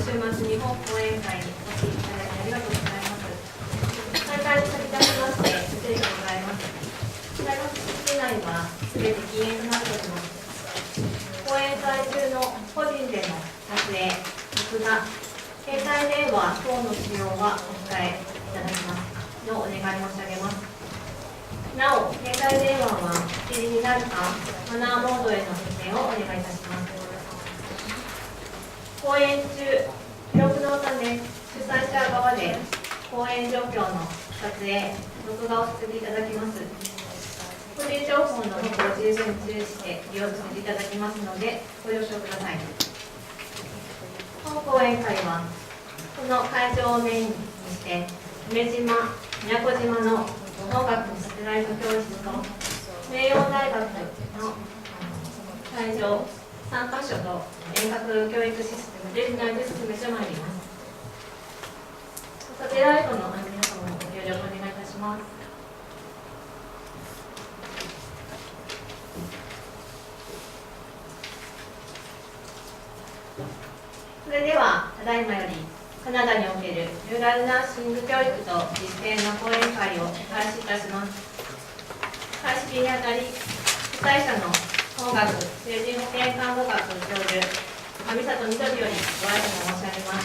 週末に本講演会にお越しいただきありがとうございます。大会に先立ちまして失礼でございます。大学室内はすべて禁煙となっております。講演会中の個人での撮影、録画、携帯電話等の使用はお控えいただきますのお願い申し上げます。なお、携帯電話は指示になるかマナーモードへの設定をお願いいたします。講演中、記録のため主催者側で講演状況の撮影、録画をさせていただきます。個人情報の保護を十分注意して利用させていただきますのでご了承ください。本講演会はこの会場をメインにして梅島、宮古島の音楽のサテライト教室と名誉大学の会場3カ所と遠隔教育システムでつないで進めてまいります。サテライトの皆様もご協力お願いいたします。それではただいまよりカナダにおけるルーラルナーシング教育と実践の講演会を開始いたします。開始日にあたり主催者の法学・成人保健看護学教授上里みどりよりご挨拶申し上げます。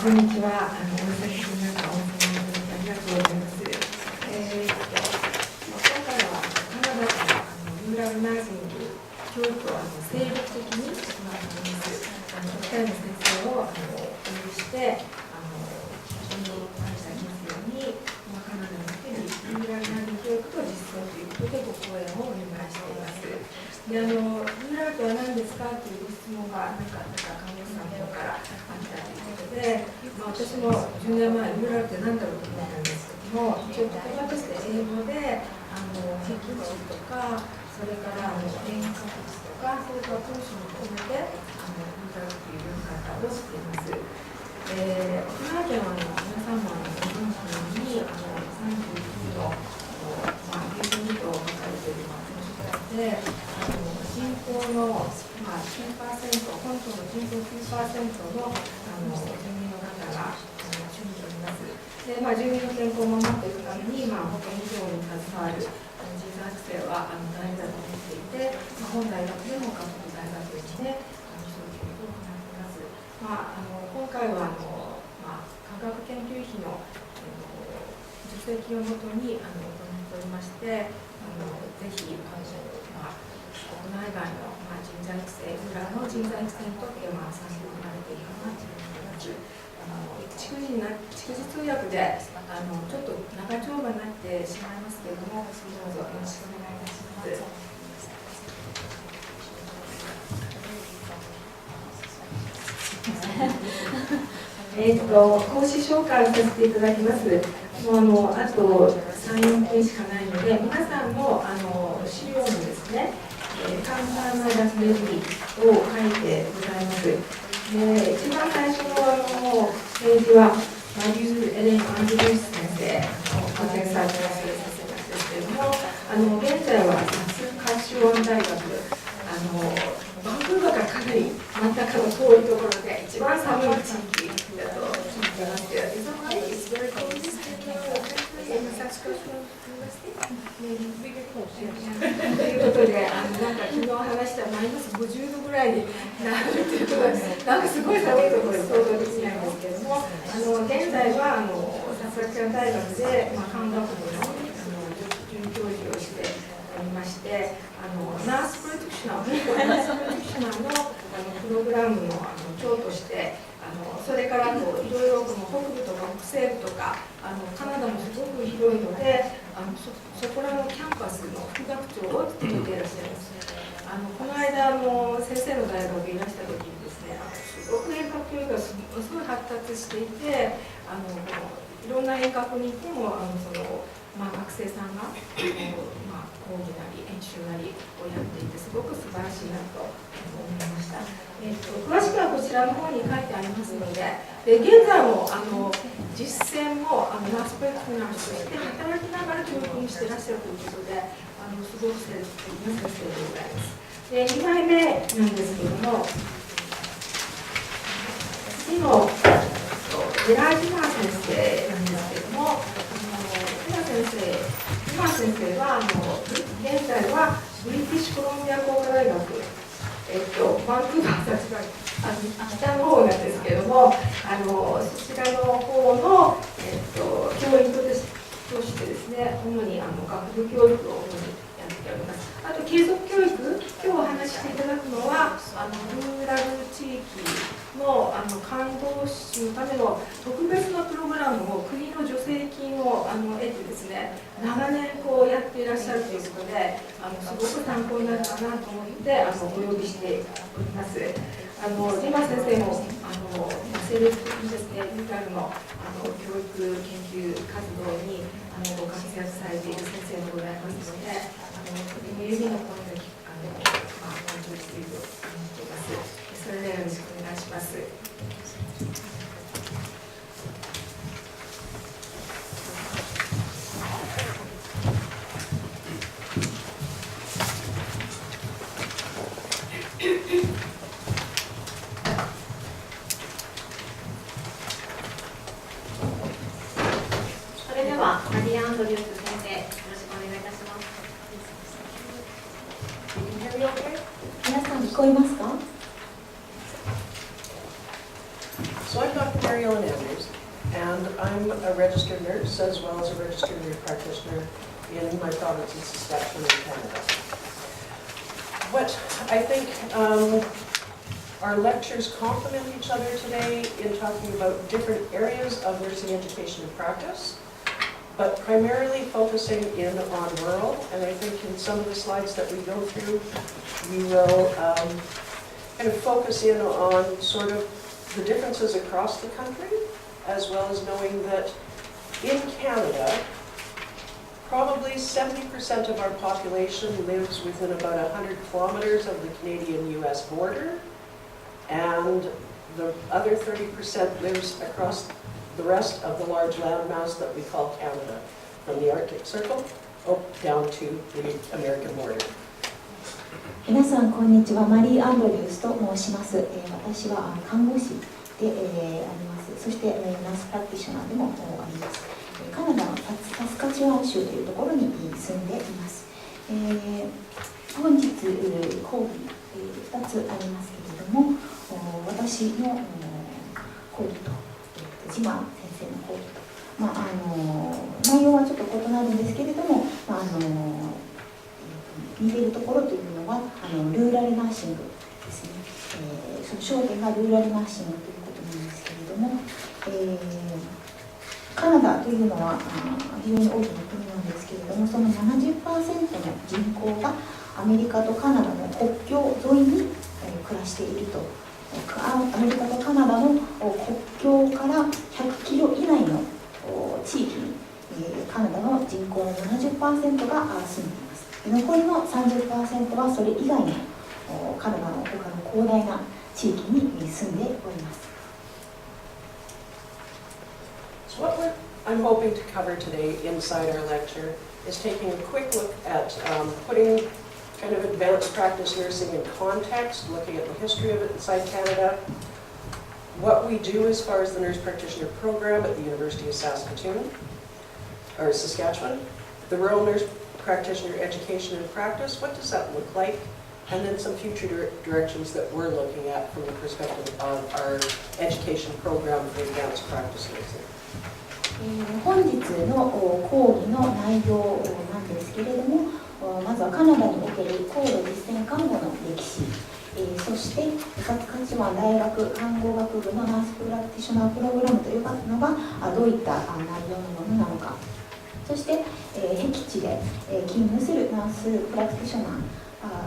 こんにちは。大阪市の中大阪のありがとうございます。今回はカナダからルーラルナーシング教育を精力的に行っています。2人の先生をお呼びして非常にお話しありますように、カナダにおけるルーラルナーシング教育と実践ということでご講演をお願いしています。でルーラルとは何ですかというご質問が看護師さんの方からあったということで、私も10年前ルーラルって何だろうと思ったんですけども、一応言葉として英語で僻地とか、それから遠隔地とか、それから当初も含めてルーラルという呼び方をしています。沖縄県は皆さんもご存知のように39の流動密度を抱えているで人口の、9%、本島の人口 9% の住民の方が住んでおります。で住民の健康を守っていくために、保健医療に携わる人材育成は大事だと思っていて、本大学でも各大学院でそういう教育を行っています。今回は科学研究費の助成金をもとに行っておりまして、ぜひ国内外の人材育成、裏の人材育成にとって参考になれているかなと思います。逐次通訳でちょっと長丁場になってしまいますけれども、どうぞよろしくお願いいたします。講師紹介をさせていただきます。もうあと3、4分しかないので、皆さんも資料のですね、簡単な脱レビューを書いてございます。一番最初のページはマリュー・エレン・アンドリュース先生の活躍されていらっしゃる先生たちですけれども、現在はサスカチュアン大学、バンクーバーからかなり真ん中の遠いところで一番寒い地域だと聞いていますけど、ということで、昨日話したマイナス50度ぐらいになるということで、すごい寒いところで想像できないんですけれども、現在はサスカチュアン大学で看護学部の准教授をしておりまして、ナースプラクティショナーのプログラムの長として、それからいろいろ北部とか北西部とかカナダもすごく広いので、そこらのキャンパスの副学長を務めていらっしゃいます。この間先生の大学にいらした時にですね、すごく遠隔教育がすごい発達していて、いろんな遠隔に行っても学生さんが講義なり演習なりをやっていてすごく素晴らしいなと思いました。詳しくはこちらの方に書いてありますので、現在も実践もナースプラクティショナーとして働きながら教育にしていらっしゃるということで、すごく素敵な先生でございます。で、2枚目なんですけれども、次のデラージマー先生なんですけれども、今先生は現在はブリティッシュコロンビア工科大学、バンクーバー北の方なんですけれども、そちらの方の、教員としてですね、主に学部教育を主にやっております。あと継続教育、今日お話ししていただくのはルーラル地域の看護師のための特別なプログラムを国の助成金を得てですね、長年やっていらっしゃるということで、すごく参考になるかなと思ってお呼びしております。ジマ先生も精力的にですね、ルーラルの教育研究活動にご活躍されている先生でございますので、とても指の声が聞く感情していると思っています。それではよろしくお願いします。それではマリー・アンドリュース先生、よろしくお願いいたします。皆さん聞こえますか？ So I'm Dr. Mary Andrews, and I'm a registered nurse as well as a registered nurse practitioner in my province in Saskatchewan, Canada. What I think our lectures complement each other today in talking about different areas of nursing education and practice, but primarily focusing in on rural, and I think in some of the slides that we go through, we will kind of focus in on sort of the differences across the country, as well as knowing that in Canada, probably 70% of our population lives within about 100 kilometers of the Canadian-US border, and the other 30% lives across the rest of the large landmass that we call Canada, from the Arctic Circle down to the American border. 皆さんこんにちは。マリー・アンドリュースと申します。私は看護師で、あります。そして、ナースプラクティショナーでもあります。カナダのサスカチュアン州というところに住んでいます。本日講義2つありますけれども、私の講義とジマ先生の講義と、内容はちょっと異なるんですけれども、似ているところというのはルーラルナーシングですね。その焦点がルーラルナーシングということなんですけれども、カナダというのは非常に大きな国なんですけれども、その 70% の人口がアメリカとカナダの国境沿いに暮らしていると。アメリカとカナダの国境から100キロ以内の地域にカナダの人口の 70% が住んでいます。残りの 30% はそれ以外のカナダの他の広大な地域に住んでおります。So what I'm hoping to cover today inside our lecture is taking a quick look at putting kind of advanced practice nursing in context, looking at the history of it inside Canada, what we do as far as the nurse practitioner program at the University of Saskatoon, or Saskatchewan, the rural nurse practitioner education and practice, what does that look like? And then some future directions that we're looking at from the perspective of our education program for advanced practice nursing. 本日の講義の内容なんですけれども、まずはカナダにおける高度実践看護の歴史、そしてサスカチュアン大学看護学部のナースプラクティショナープログラムというのがどういった内容のものなのか、そして、僻地で勤務するナースプラクティショナ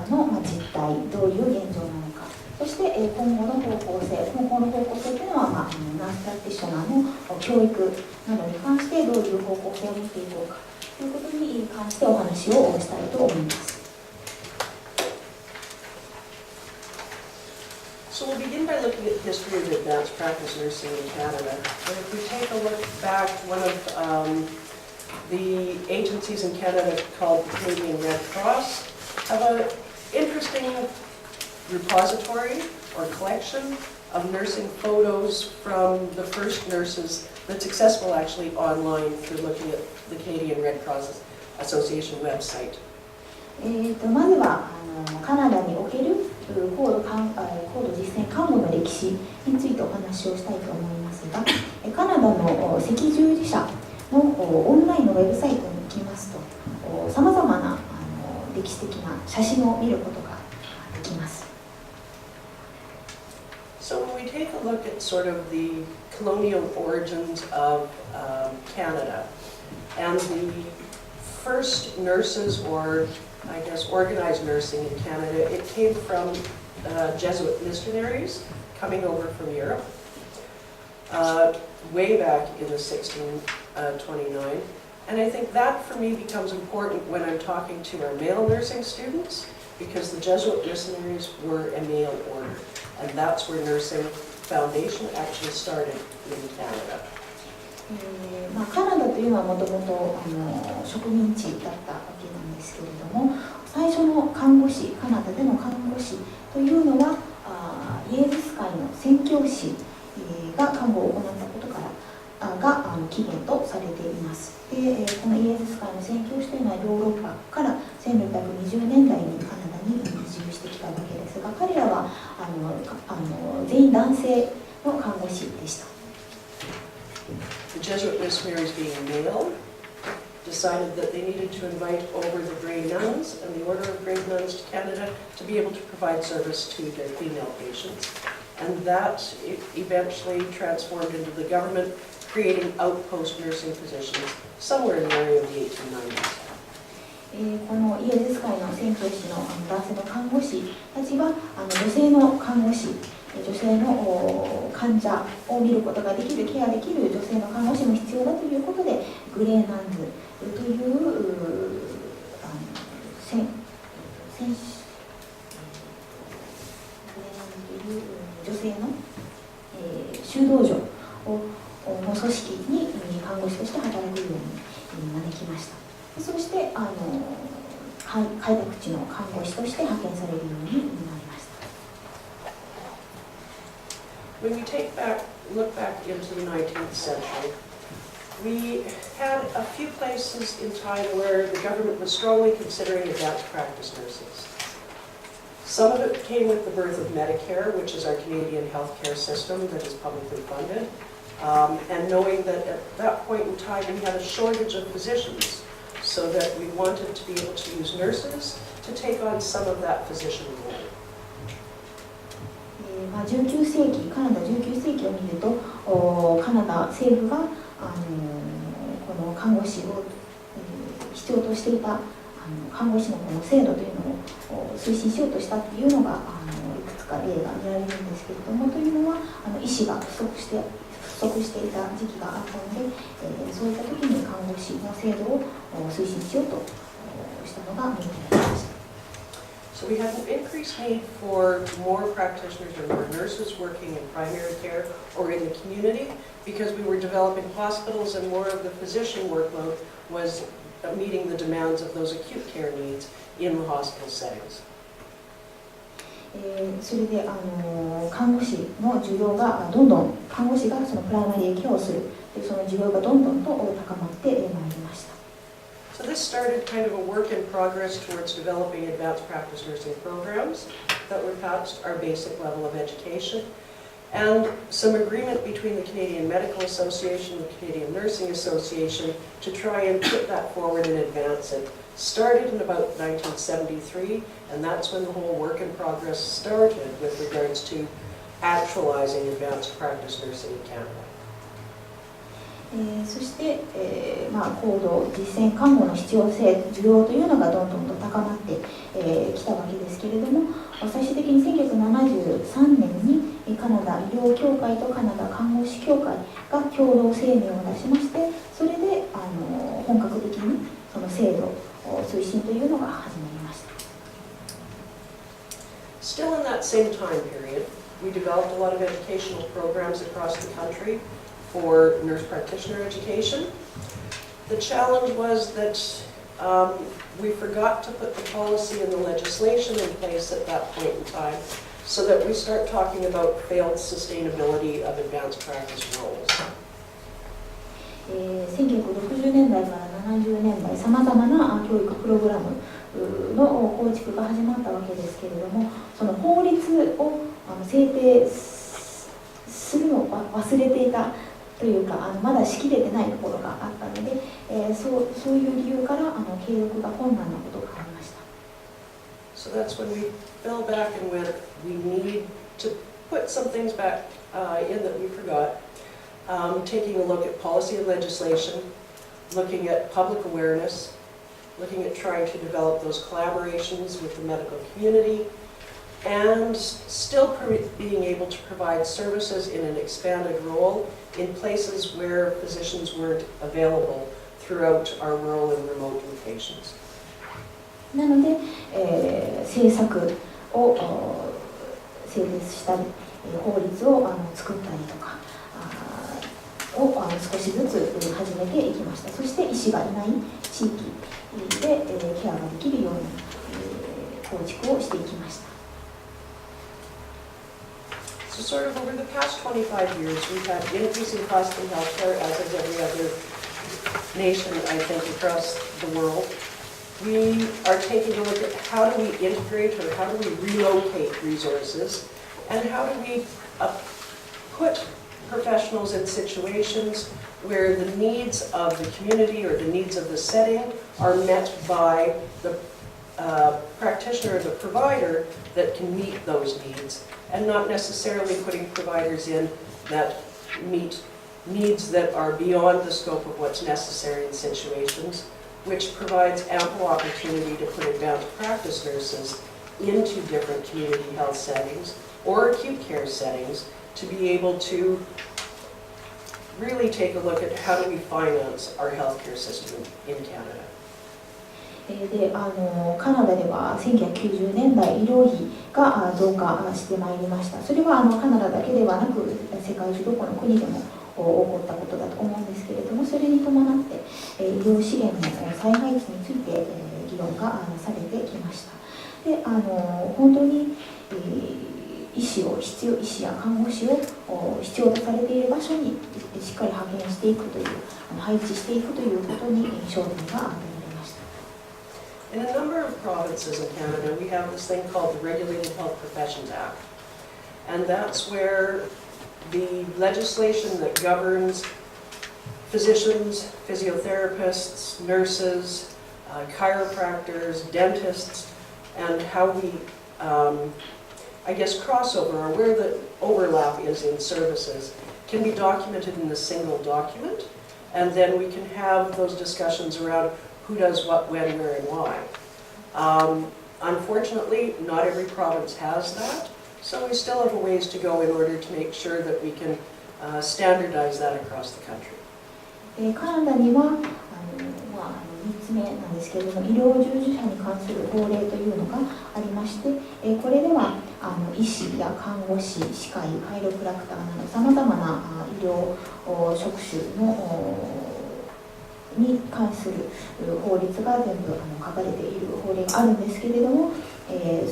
ーの実態、どういう現状なのか、そして今後の方向性というのは、ナースプラクティショナーの教育などに関してどういう方向性を持っていこうかということに関してお話をしたいと思います。So we'll begin by looking at the history of advanced practice nursing in Canada. And if we take a look back, one of the agencies in Canada called the Canadian Red Cross have an interesting repository or collection of nursing photos from the first nurses that's accessible actually online through looking at the Canadian Red Cross Association website. まずはカナダにおける高度実践看護の歴史についてお話をしたいと思いますが、カナダの赤十字社のオンラインのウェブサイトに行きますと、さまざまな歴史的な写真を見ることができます。So when we take a look at sort of the colonial origins of Canada and the first nurses, or I guess organized nursing in Canada, it came from Jesuit missionaries coming over from Europe way back in the 1629. And I think that for me becomes important when I'm talking to our male nursing students, because the Jesuit missionaries were a male order, and that's where nursing foundation actually started in Canada. カナダというのはもともと植民地だったわけなんですけれども、最初の看護師、カナダでの看護師というのはイエズス会の宣教師が看護を行ったことからが起源とされています。でこのイエズス会の宣教師というのはヨーロッパから1620年代にカナダに移住してきたわけですが、彼らは全員男性の看護師でした。The Jesuit missionaries, being male, decided that they needed to invite over the Grey Nuns and the Order of Grey Nuns to Canada to be able to provide service to their female patients. And that eventually transformed into the government creating outpost nursing positions somewhere in the area of the 1890s. このイエズス会の宣教師の男性の看護師たちは女性の看護師、女性の患者を見ることができる、ケアできる女性の看護師も必要だということで、グレーナンズという女性の修道女の組織に看護師として働くように招きました。そして開拓地の看護師として派遣されるようになりました。When we look back into the 19th century, we had a few places in time where the government was strongly considering advanced practice nurses. Some of it came with the birth of Medicare, which is our Canadian healthcare system that is publicly funded, and knowing that at that point in time we had a shortage of physicians, so that we wanted to be able to use nurses to take on some of that physician role. 19世紀、カナダ19世紀を見ると、カナダ政府がこの看護師を必要としていた看護師のこの制度というのを推進しようとしたというのがいくつか例が見られるんですけれども、というのは医師が不足していた時期があったので、そういった時に看護師の制度を推進しようとしたのが見られました。So we had an increased need for more practitioners or more nurses working in primary care or in the community, because we were developing hospitals and more of the physician workload was meeting the demands of those acute care needs in the hospital settings. それで看護師の需要がどんどん、看護師がそのプライマリーケアをする、その需要がどんどんと高まってまいりました。So this started kind of a work in progress towards developing advanced practice nursing programs that were past our basic level of education, and some agreement between the Canadian Medical Association and the Canadian Nursing Association to try and put that forward and advance it. Started in about 1973, and that's when the whole work in progress started with regards to actualizing advanced practice nursing in Canada. そして、高度実践看護の必要性、需要というのがどんどんと高まってきたわけですけれども、最終的に1973年にカナダ医療協会とカナダ看護師協会が共同声明を出しまして、それで本格的にその制度推進というのが始まりました。Still in that same time period, we developed a lot of educational programs across the country for nurse practitioner education. The challenge was that we forgot to put the policy and the legislation in place at that point in time so that we start talking about failed sustainability of advanced practice roles. 1960年代から70年代、さまざまな教育プログラムの構築が始まったわけですけれども、その法律を制定するのを忘れていたというか、まだしきれてないところがあったので、そういう理由から継続が困難なことがありました。So that's when we fell back and went, we need to put some things back in that we forgot. Taking a look at policy and legislation, looking at public awareness, looking at trying to develop those collaborations with the medical community, and still being able to provide services in an expanded role in places where physicians weren't available throughout our rural and remote locations. なので、政策を制定したり、法律を作ったりとかを少しずつ始めていきました。そして医師がいない地域でケアができるように構築をしていきました。So sort of over the past 25 years, we've had increasing costs in healthcare, as is every other nation, I think, across the world. We are taking a look at how do we integrate or how do we relocate resources, and how do we put professionals in situations where the needs of the community or the needs of the setting are met by the practitioner or the provider that can meet those needs, and not necessarily putting providers in that meet needs that are beyond the scope of what's necessary in situations, which provides ample opportunity to put advanced practice nurses into different community health settings or acute care settings to be able to really take a look at how do we finance our healthcare system in Canada. でカナダでは1990年代医療費が増加してまいりました。それはカナダだけではなく世界中どこの国でも起こったことだと思うんですけれども、それに伴って医療資源の再配置について議論がされてきました。で本当に医師や看護師を必要とされている場所にしっかり派遣していくという配置していくということに焦点が当てられました。In a number of provinces in Canada, we have this thing called the Regulated Health Professions Act, and that's where the legislation that governs physicians, physiotherapists, nurses, chiropractors, dentists, and how we crossover, or where the overlap is in services, can be documented in a single document, and then we can have those discussions around who does what, when, where, and why. Unfortunately, not every province has that, so we still have a ways to go in order to make sure that we can standardize that across the country. カナダには3つ目なんですけれども、医療従事者に関する法令というのがありまして、これでは医師や看護師、歯科医、カイロプラクターなどさまざまな医療職種に関する法律が全部書かれている法令があるんですけれども、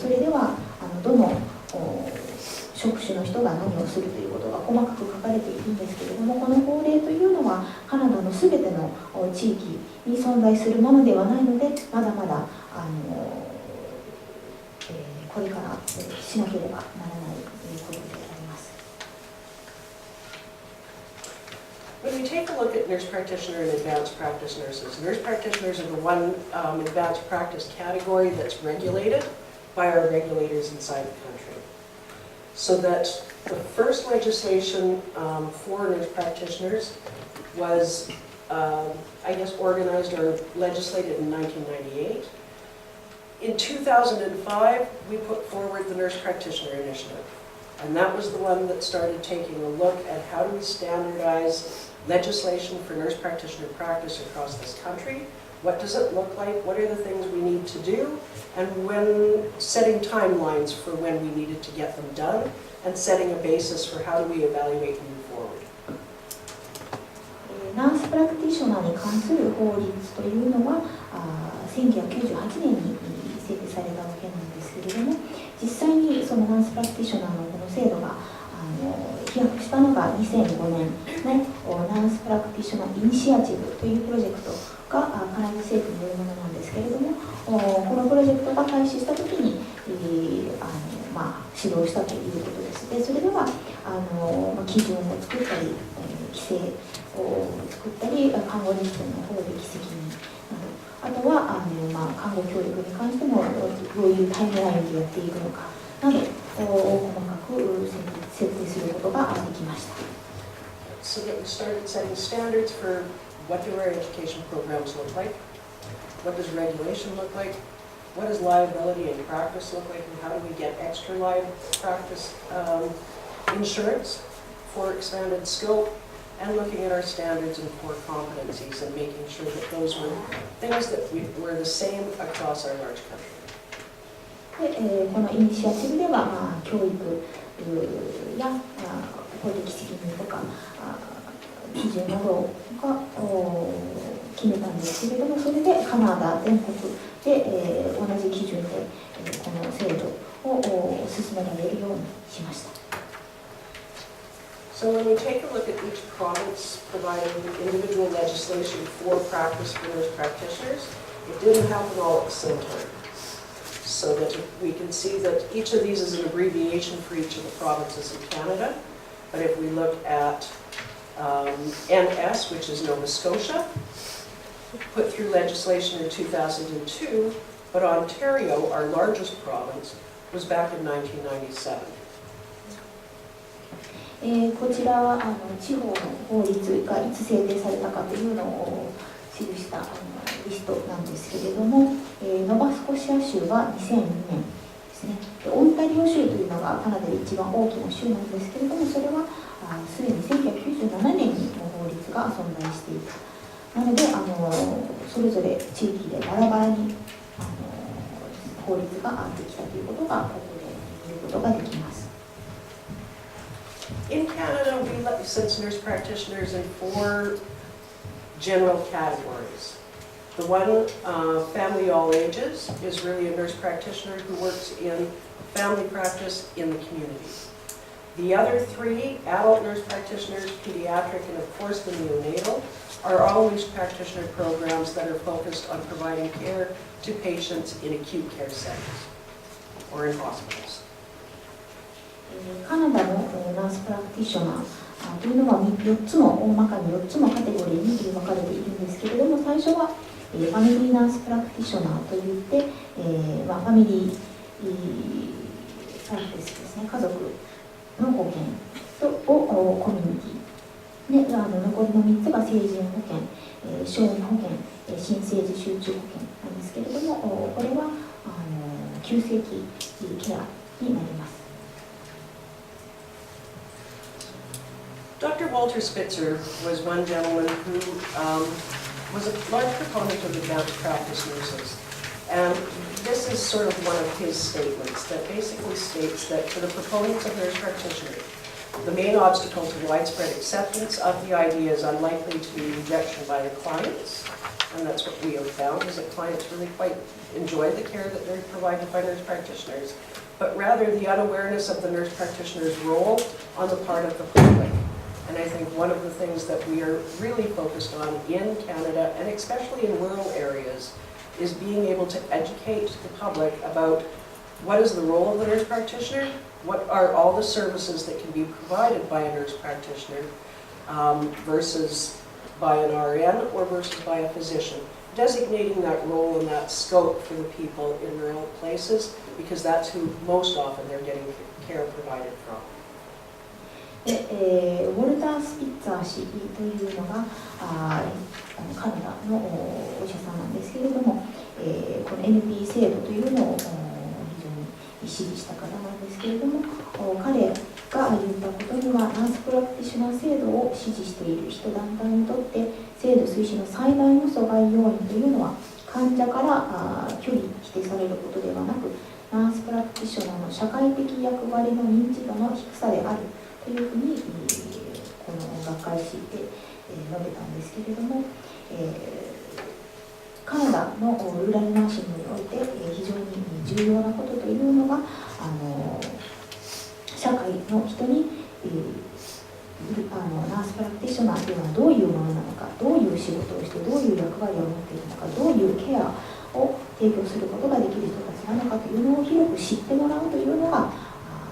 それではどの職種の人が何をするということが細かく書かれているんですけれども、この法令というのはカナダのすべての地域に存在するものではないので、まだまだこれからしなければならないことであります。When we take a look at nurse practitioner and advanced practice practitioners are the one advanced practice category that's regulated by our regulators inside the country. So that the first legislation for nurse practitioners was, organized or legislated in 1998. In 2005, we put forward the Nurse Practitioner Initiative. And that was the one that started taking a look at how do we standardize legislation for nurse practitioner practice across this country. What does it look like? What are the things we need to do? And when setting timelines for when we needed to get them done, and setting a basis for how do we evaluate and move forward. ナースプラクティショナーに関する法律というのは1998年に制定されたわけなんですけれども、実際にそのナースプラクティショナーのこの制度が飛躍したのが2005年のナースプラクティショナーイニシアチブというプロジェクトがカナダ政府によるものなんですけれども、このプロジェクトが開始したときに、指導したということです。でそれでは基準を作ったり、規制を作ったり、看護実践の法的責任など、あとは看護教育に関してもどういうタイムラインでやっていくのかなど細かく設定することができました。So that we started setting standards for what do our education programs look like, what does regulation look like, what does liability and practice look like, and how do we get extra life practice insurance for expanded scope, and looking at our standards and core competencies and making sure that those were things that were the same across our large country. でこのイニシアチブでは、教育や法的責任とか基準などが決めたんですけれども、それでカナダ全国で同じ基準でこの制度を進められるようにしました。So when we take a look at each province providing individual legislation for practice for nurse practitioners, it didn't happen all at the same time. So that we can see that each of these is an abbreviation for each of the provinces in Canada. But if we look at NS, which is Nova Scotia, put through legislation in 2002, but Ontario, our largest province, was back in 1997. こちらは地方の法律がいつ制定されたかというのを記したリストなんですけれども、ノバスコシア州は2002年ですね。オンタリオ州というのがカナダで一番大きな州なんですけれども、それはすでに1997年に法律が存在していた。なのでそれぞれ地域でバラバラに法律ができたということがここで見ることができます。In Canada, we license nurse practitioners in 4 general categories. The one, family all ages, is really a nurse practitioner who works in family practice in the community. The other 3, adult nurse practitioners, pediatric, and of course the neonatal, are all nurse practitioner programs that are focused on providing care to patients in acute care settings or in hospitals. カナダのナースプラクティショナーというのは4つの大まかに4つのカテゴリーに分かれているんですけれども、最初はファミリーナースプラクティショナーといって、ファミリーサービスですね、家族の保険とコミュニティで、残りの3つが成人保険、小児保険、新生児集中保険なんですけれども、これは急性期ケアになります。Dr. Walter Spitzer was one gentleman who was a large proponent of advanced practice nurses. And this is sort of one of his statements that basically states that for the proponents of nurse practitioners, the main obstacle to widespread acceptance of the idea is unlikely to be rejection by the clients. And that's what we have found, is that clients really quite enjoy the care that they're provided by nurse practitioners, but rather the unawareness of the nurse practitioner's role on the part of the public. And I think one of the things that we are really focused on in Canada, and especially in rural areas, is being able to educate the public about what is the role of the nurse practitioner, what are all the services that can be provided by a nurse practitioner versus by an RN or versus by a physician. Designating that role and that scope for the people in rural places, because that's who most often they're getting care provided from. でウォルター・スピッツァー氏というのがカナダのお医者さんなんですけれども、この NP 制度というのを非常に支持した方なんですけれども、彼が言ったことには、ナースプラクティショナー制度を支持している人団体にとって制度推進の最大の阻害要因というのは、患者から距離否定されることではなく、ナースプラクティショナーの社会的役割の認知度の低さであるというふうに、この学会誌で述べたんですけれども、カナダのルーラルナーシングにおいて非常に重要なことというのが、社会の人に、ナースプラクティショナーというのはどういうものなのか、どういう仕事をしてどういう役割を持っているのか、どういうケアを提供することができる人たちなのかというのを広く知ってもらうというのが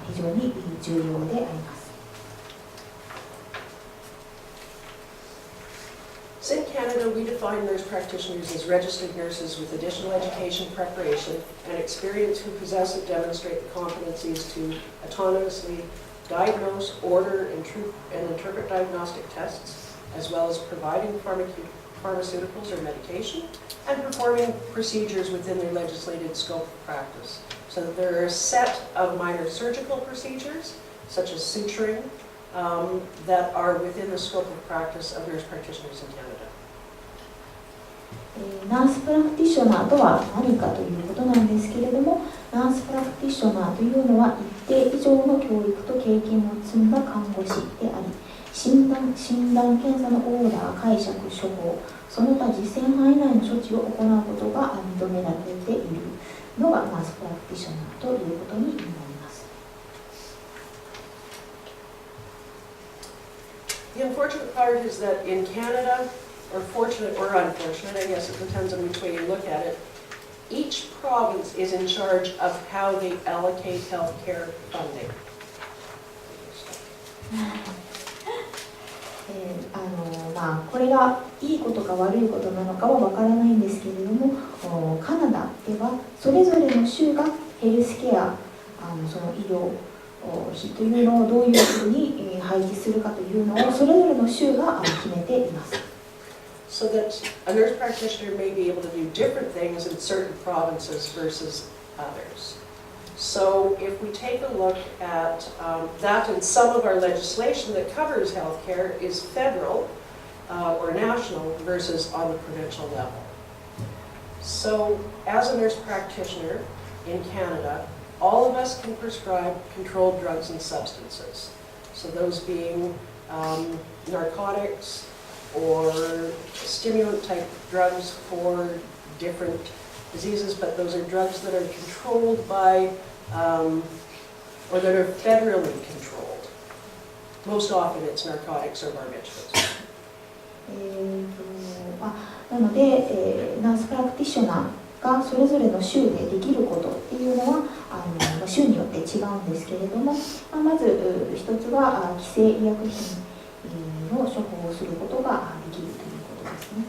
非常に重要であります。So in Canada, we define nurse practitioners as registered nurses with additional education, preparation, and experience who possess and demonstrate the competencies to autonomously diagnose, order, and interpret diagnostic tests, as well as providing pharmaceuticals or medication, and performing procedures within their legislated scope of practice. So that there are a set of minor surgical procedures, such as suturing, that are within the scope of practice of nurse practitioners in Canada. ナースプラクティショナーとは何かということなんですけれども、ナースプラクティショナーというのは一定以上の教育と経験を積んだ看護師であり、診断検査のオーダー、解釈、処方、その他実践範囲内の処置を行うことが認められているのがナースプラクティショナーということになります。The unfortunate part is that in Canada, or fortunate or unfortunate, I guess it depends on which way you look at it, each province is in charge of how they allocate healthcare funding. これがいいことか悪いことなのかはわからないんですけれども、カナダではそれぞれの州がヘルスケア、その医療費というのをどういうふうに配置するかというのをそれぞれの州が決めています。So that a nurse practitioner may be able to do different things in certain provinces versus others. So if we take a look at that, and some of our legislation that covers healthcare is federal or national versus on the provincial level. So as a nurse practitioner in Canada, all of us can prescribe controlled drugs and substances. So those being narcotics, or stimulant type drugs for different diseases, but those are drugs that are controlled by, or that are federally controlled. Most often it's narcotics or barbiturates. なので、ナースプラクティショナーがそれぞれの州でできることっていうのは州によって違うんですけれども、まず一つは規制医薬品の処方をすることができるということですね。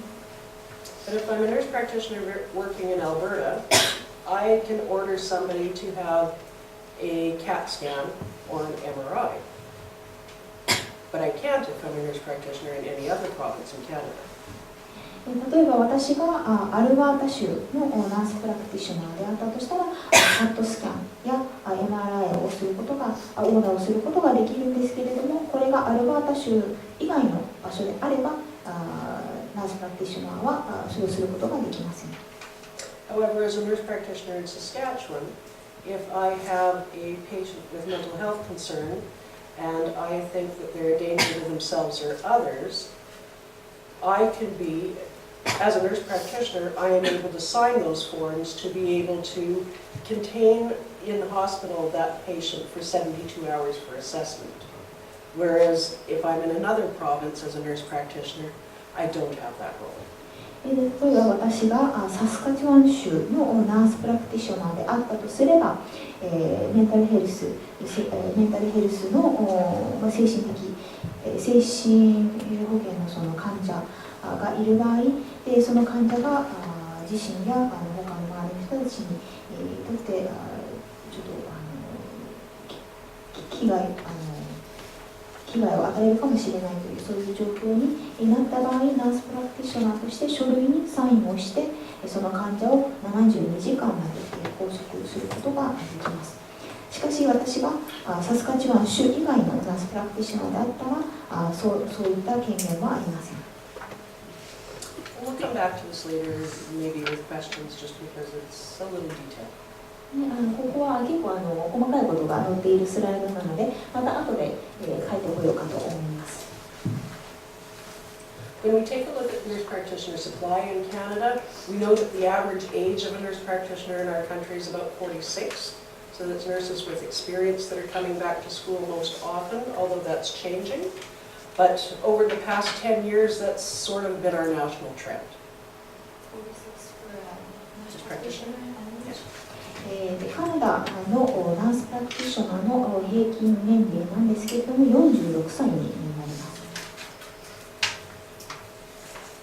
But if I'm a nurse practitioner working in Alberta, I can order somebody to have a CAT scan or an MRI. But I can't if I'm a nurse practitioner in any other province in Canada. 例えば私がアルバータ州のナースプラクティショナーであったとしたら、CAT スキャンや MRI をすることが、オーダーをすることができるんですけれども、これがアルバータ州以外の場所であれば、ナースプラクティショナーはそれをすることができません。However, as a nurse practitioner in Saskatchewan, if I have a patient with mental health concern and I think that they're a danger to themselves or others, I can be, as a nurse practitioner, I am able to sign those forms to be able to contain in the hospital that patient for 72 hours for assessment. Whereas if I'm in another province as a nurse practitioner, I don't have that role. 例えば私がサスカチュアン州のナースプラクティショナーであったとすれば、メンタルヘルスの精神保健のその患者がいる場合、その患者が自身や他の周りの人たちにとってちょっと危被害を与えるかもしれないというそういう状況になった場合、ナースプラクティショナーとして書類にサインをしてその患者を72時間まで拘束することができます。しかし私がサスカチュワン州以外のナースプラクティショナーであったらそういった権限はありません。We'll come back to this later, maybe with questions, just because it's a little detailed. ここは結構細かいことが載っているスライドなので、また後で書いてこようかと思います。When we take a look at nurse practitioner supply in Canada, we know that the average age of a nurse practitioner in our country is about 46. So that's nurses with experience that are coming back to school most often, although that's changing. But over the past 10 years, that's sort of been our national trend. Nurse practitioner? Yes. カナダのナースプラクティショナーの平均年齢なんですけれども、46歳になります。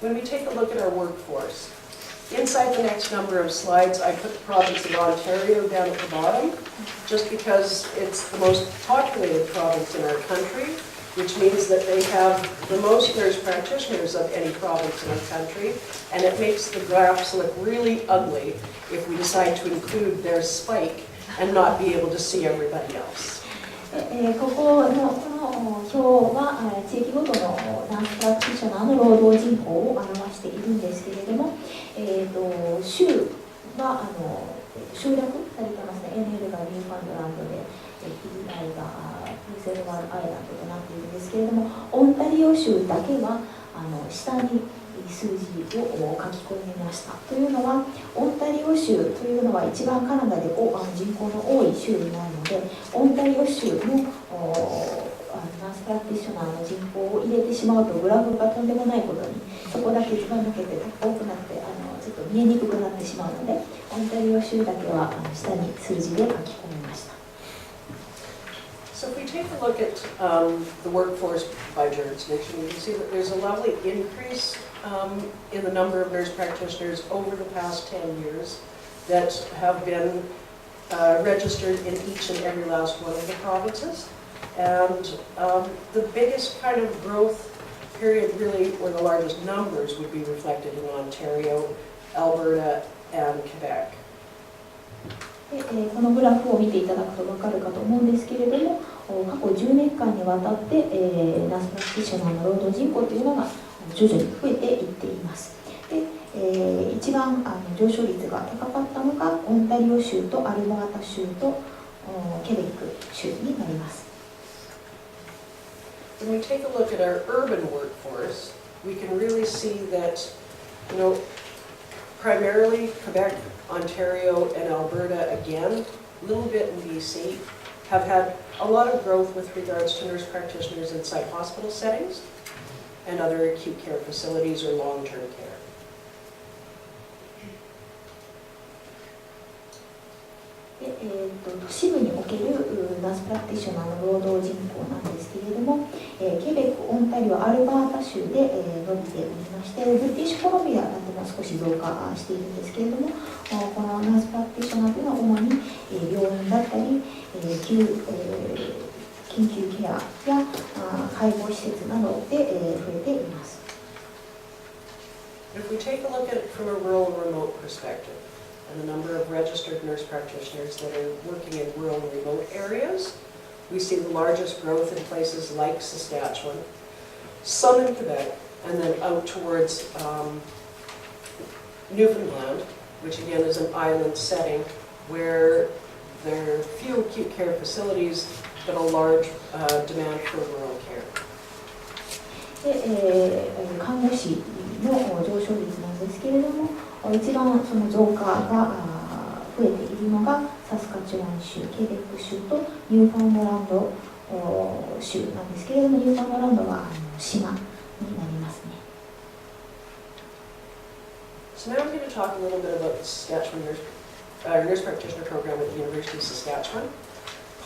When we take a look at our workforce, inside the next number of slides, I put the province of Ontario down at the bottom, just because it's the most populated province in our country, which means that they have the most nurse practitioners of any province in our country, and it makes the graphs look really ugly if we decide to include their spike and not be able to see everybody else. この表は地域ごとのナースプラクティショナーの労働人口を表しているんですけれども、州は省略されてますね。NL がニューファンドランドで、PI がピーセルワールアイランドとなっているんですけれども、オンタリオ州だけは下に数字を書き込みました。というのは、オンタリオ州というのは一番カナダで人口の多い州になるので、オンタリオ州のナースプラクティショナーの人口を入れてしまうとグラフがとんでもないことにそこだけずば抜けて多くなってちょっと見えにくくなってしまうので、オンタリオ州だけは下に数字で書き込みました。So if we take a look at the workforce by jurisdiction, you can see that there's a lovely increase in the number of nurse practitioners over the past 10 years that have been registered in each and every last one of the provinces. And the biggest kind of growth period really, or the largest numbers, would be reflected in Ontario, Alberta, and Quebec. このグラフを見ていただくと分かるかと思うんですけれども、過去10年間にわたって、ナースプラクティショナーの労働人口というのが徐々に増えていっています。で、一番上昇率が高かったのがオンタリオ州とアルバータ州とケベック州になります。When we take a look at our urban workforce, we can really see that, primarily Quebec, Ontario, and Alberta, again, a little bit in BC, have had a lot of growth with regards to nurse practitioners inside hospital settings and other acute care facilities or long-term care. 都市部におけるナースプラクティショナーの労働人口なんですけれども、ケベック、オンタリオ、アルバータ州で伸びておりまして、ブリティッシュコロンビアだとも少し増加しているんですけれども、このナースプラクティショナーというのは主に病院だったり、緊急ケアや介護施設などで増えています。If we take a look at it from a rural and remote perspective, and the number of registered nurse practitioners that are working in rural and remote areas, we see the largest growth in places like Saskatchewan, some in Quebec, and then out towards Newfoundland, which again is an island setting where there are few acute care facilities, but a large demand for rural care. 看護師の上昇率なんですけれども、一番その増加が増えているのがサスカチュワン州、ケベック州とニューファンドランド州なんですけれども、ニューファンドランドは島になりますね。So now I'm going to talk a little bit about the Saskatchewan nurse practitioner program at the University of Saskatchewan.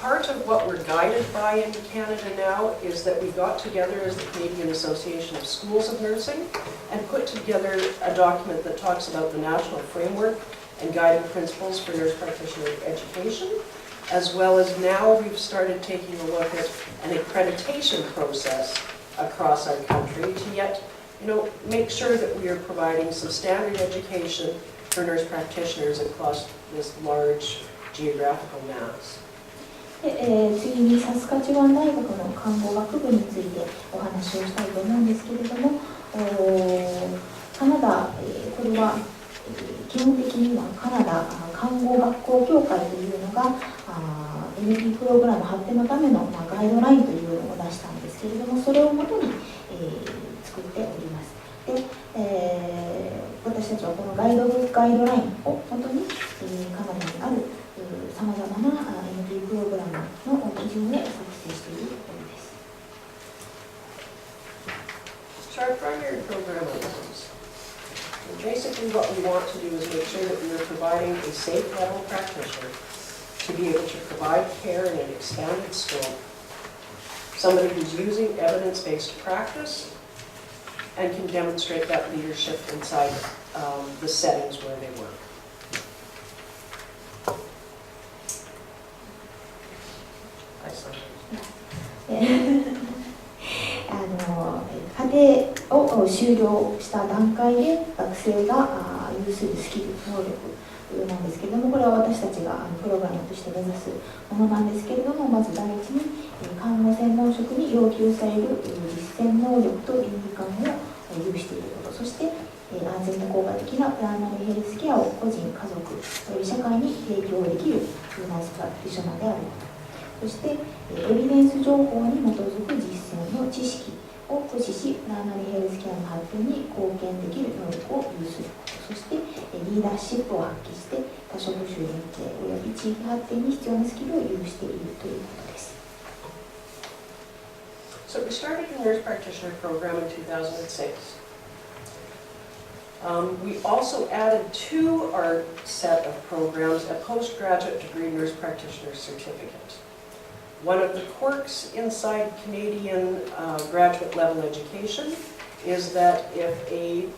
Part of what we're guided by in Canada now is that we got together as the Canadian Association of Schools of Nursing and put together a document that talks about the national framework and guiding principles for nurse practitioner education. as well as now we've started taking a look at an accreditation process across our country to yet, make sure that we are providing some standard education for nurse practitioners across this large geographical mass. 次にサスカチュアン大学の看護学部についてお話をしたいと思うんですけれども、カナダ、これは基本的にはカナダ看護学校協会というのがNP プログラム発展のためのガイドラインというのを出したんですけれども、それをもとに作っております。で、私たちはこのガイドラインをもとにカナダにあるさまざまな NP プログラムの基準を作成しているところです。So our primary program items. Basically what we want to do is make sure that we are providing a safe level practitioner to be able to provide care in an expanded scope. Somebody who's using evidence-based practice and can demonstrate that leadership inside the settings where they work. I saw. 家庭を修了した段階で学生が有するスキル、能力なんですけれども、これは私たちがプログラムとして目指すものなんですけれども、まず第一に看護専門職に要求される実践能力と倫理観を有していること、そして安全で効果的なプライマリーヘルスケアを個人、家族および社会に提供できるナースプラクティショナーであること、そしてエビデンス情報に基づく実践の知識を駆使し、プライマリーヘルスケアの発展に貢献できる能力を有すること、そしてリーダーシップを発揮して多職種連携および地域発展に必要なスキルを有しているということです。So we started the nurse practitioner program in 2006. We also added to our set of programs a postgraduate degree nurse practitioner certificate. One of the quirks inside Canadian graduate level education is that if a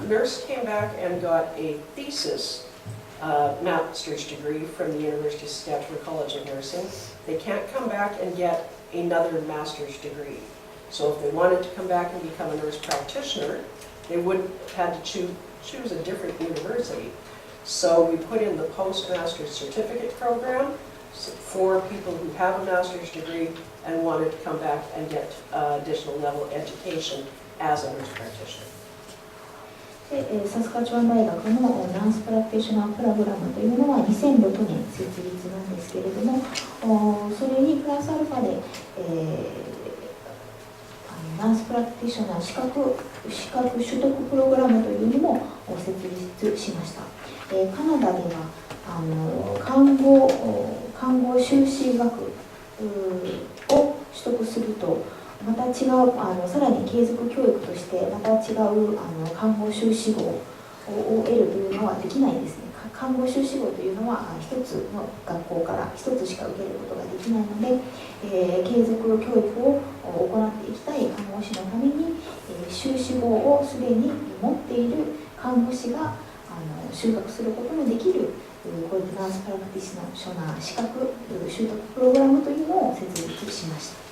nurse came back and got a thesis master's degree from the University of Saskatchewan College of Nursing, they can't come back and get another master's degree. So if they wanted to come back and become a nurse practitioner, they would have had to choose a different university. So we put in the postmaster's certificate program for people who have a master's degree and wanted to come back and get additional level education as a nurse practitioner. サスカチュアン大学のナースプラクティショナープログラムというのは2006年設立なんですけれども、それにプラスアルファで、ナースプラクティショナー資格取得プログラムというのも設立しました。カナダでは看護修士学を取得するとまた違うさらに継続教育としてまた違う看護修士号を得るというのはできないんですね。看護修士号というのは一つの学校から一つしか受けることができないので、継続教育を行っていきたい看護師のために、修士号をすでに持っている看護師が修学することのできるこういったナースプラクティショナー資格習得プログラムというのを設立しました。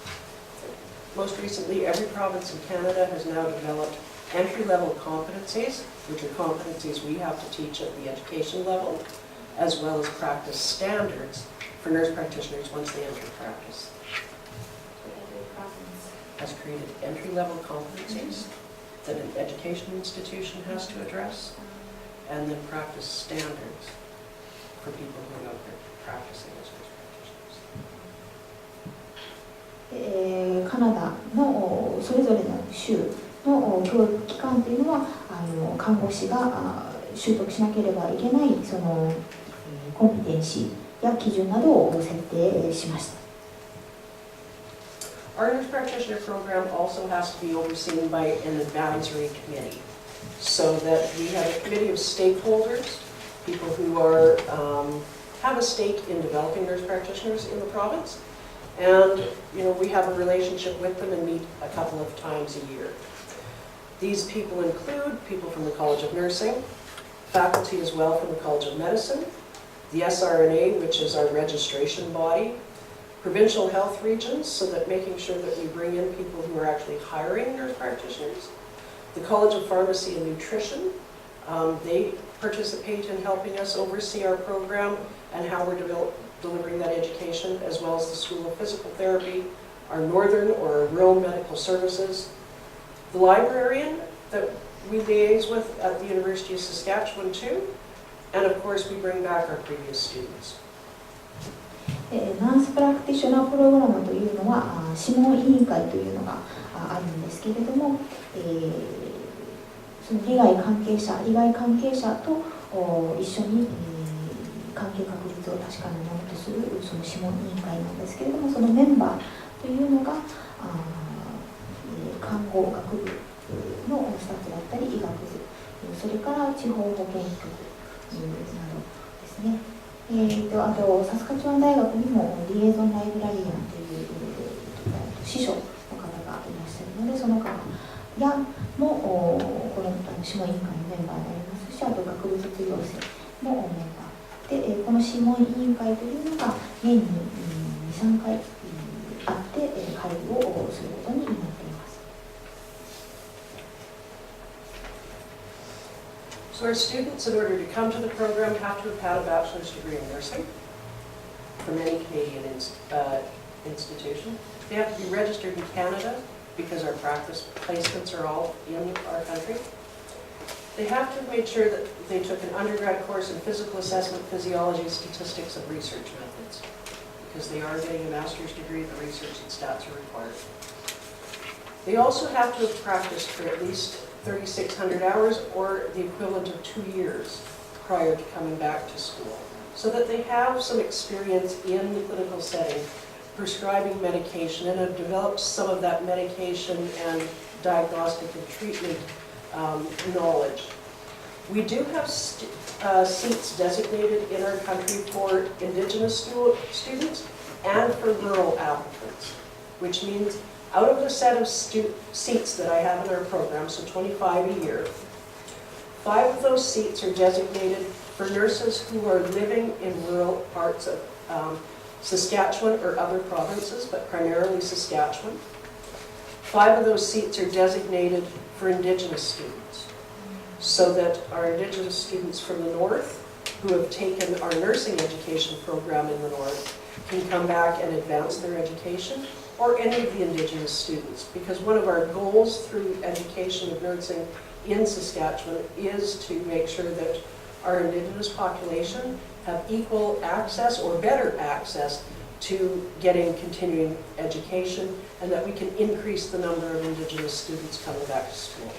Most recently, every province in Canada has now developed entry-level competencies, which are competencies we have to teach at the education level, as well as practice standards for nurse practitioners once they enter practice. Every province Has created entry-level competencies that an education institution has to address, and then practice standards for people who are out there practicing as nurse practitioners. カナダのそれぞれの州の教育機関というのは看護師が習得しなければいけないそのコンピテンシーや基準などを設定しました。Our nurse practitioner program also has to be overseen by an advisory committee, so that we have a committee of stakeholders, people who are have a stake in developing nurse practitioners in the province. And we have a relationship with them and meet a couple of times a year. These people include people from the College of Nursing, faculty as well from the College of Medicine, the SRNA, which is our registration body, provincial health regions, so that making sure that we bring in people who are actually hiring nurse practitioners, the College of Pharmacy and Nutrition, they participate in helping us oversee our program and how we're delivering that education, as well as the School of Physical Therapy, our northern or rural medical services, the librarian that we liaise with at the University of Saskatchewan too, and of course we bring back our previous students. ナースプラクティショナープログラムというのは諮問委員会というのがあるんですけれども、その利害関係者と一緒に関係確立を確かなものとするその諮問委員会なんですけれども、そのメンバーというのが看護学部のスタッフだったり医学部、それから地方保健局などですね。あとサスカチュアン大学にもリエゾンライブラリアンという司書の方がいらっしゃるので、その方やもこの諮問委員会のメンバーでありますし、あと学部卒業生もメンバーで、この諮問委員会というのが年に 2,3 回あって会議をすることになっています。So our students, in order to come to the program, have to have had a bachelor's degree in nursing from any Canadian institution. They have to be registered in Canada because our practice placements are all in our country. They have to have made sure that they took an undergrad course in physical assessment, physiology, statistics, and research methods, because they are getting a master's degree, the research and stats are required. They also have to have practiced for at least 3,600 hours or the equivalent of 2 years prior to coming back to school, so that they have some experience in the clinical setting prescribing medication and have developed some of that medication and diagnostic and treatment knowledge. We do have seats designated in our country for Indigenous students and for rural applicants, which means out of the set of seats that I have in our program, so 25 a year, 5 of those seats are designated for nurses who are living in rural parts of Saskatchewan or other provinces, but primarily Saskatchewan. 5 of those seats are designated for Indigenous students, so that our Indigenous students from the north who have taken our nursing education program in the north can come back and advance their education, or any of the Indigenous students, because one of our goals through education of nursing in Saskatchewan is to make sure that our Indigenous population have equal access or better access to getting continuing education, and that we can increase the number of Indigenous students coming back to school.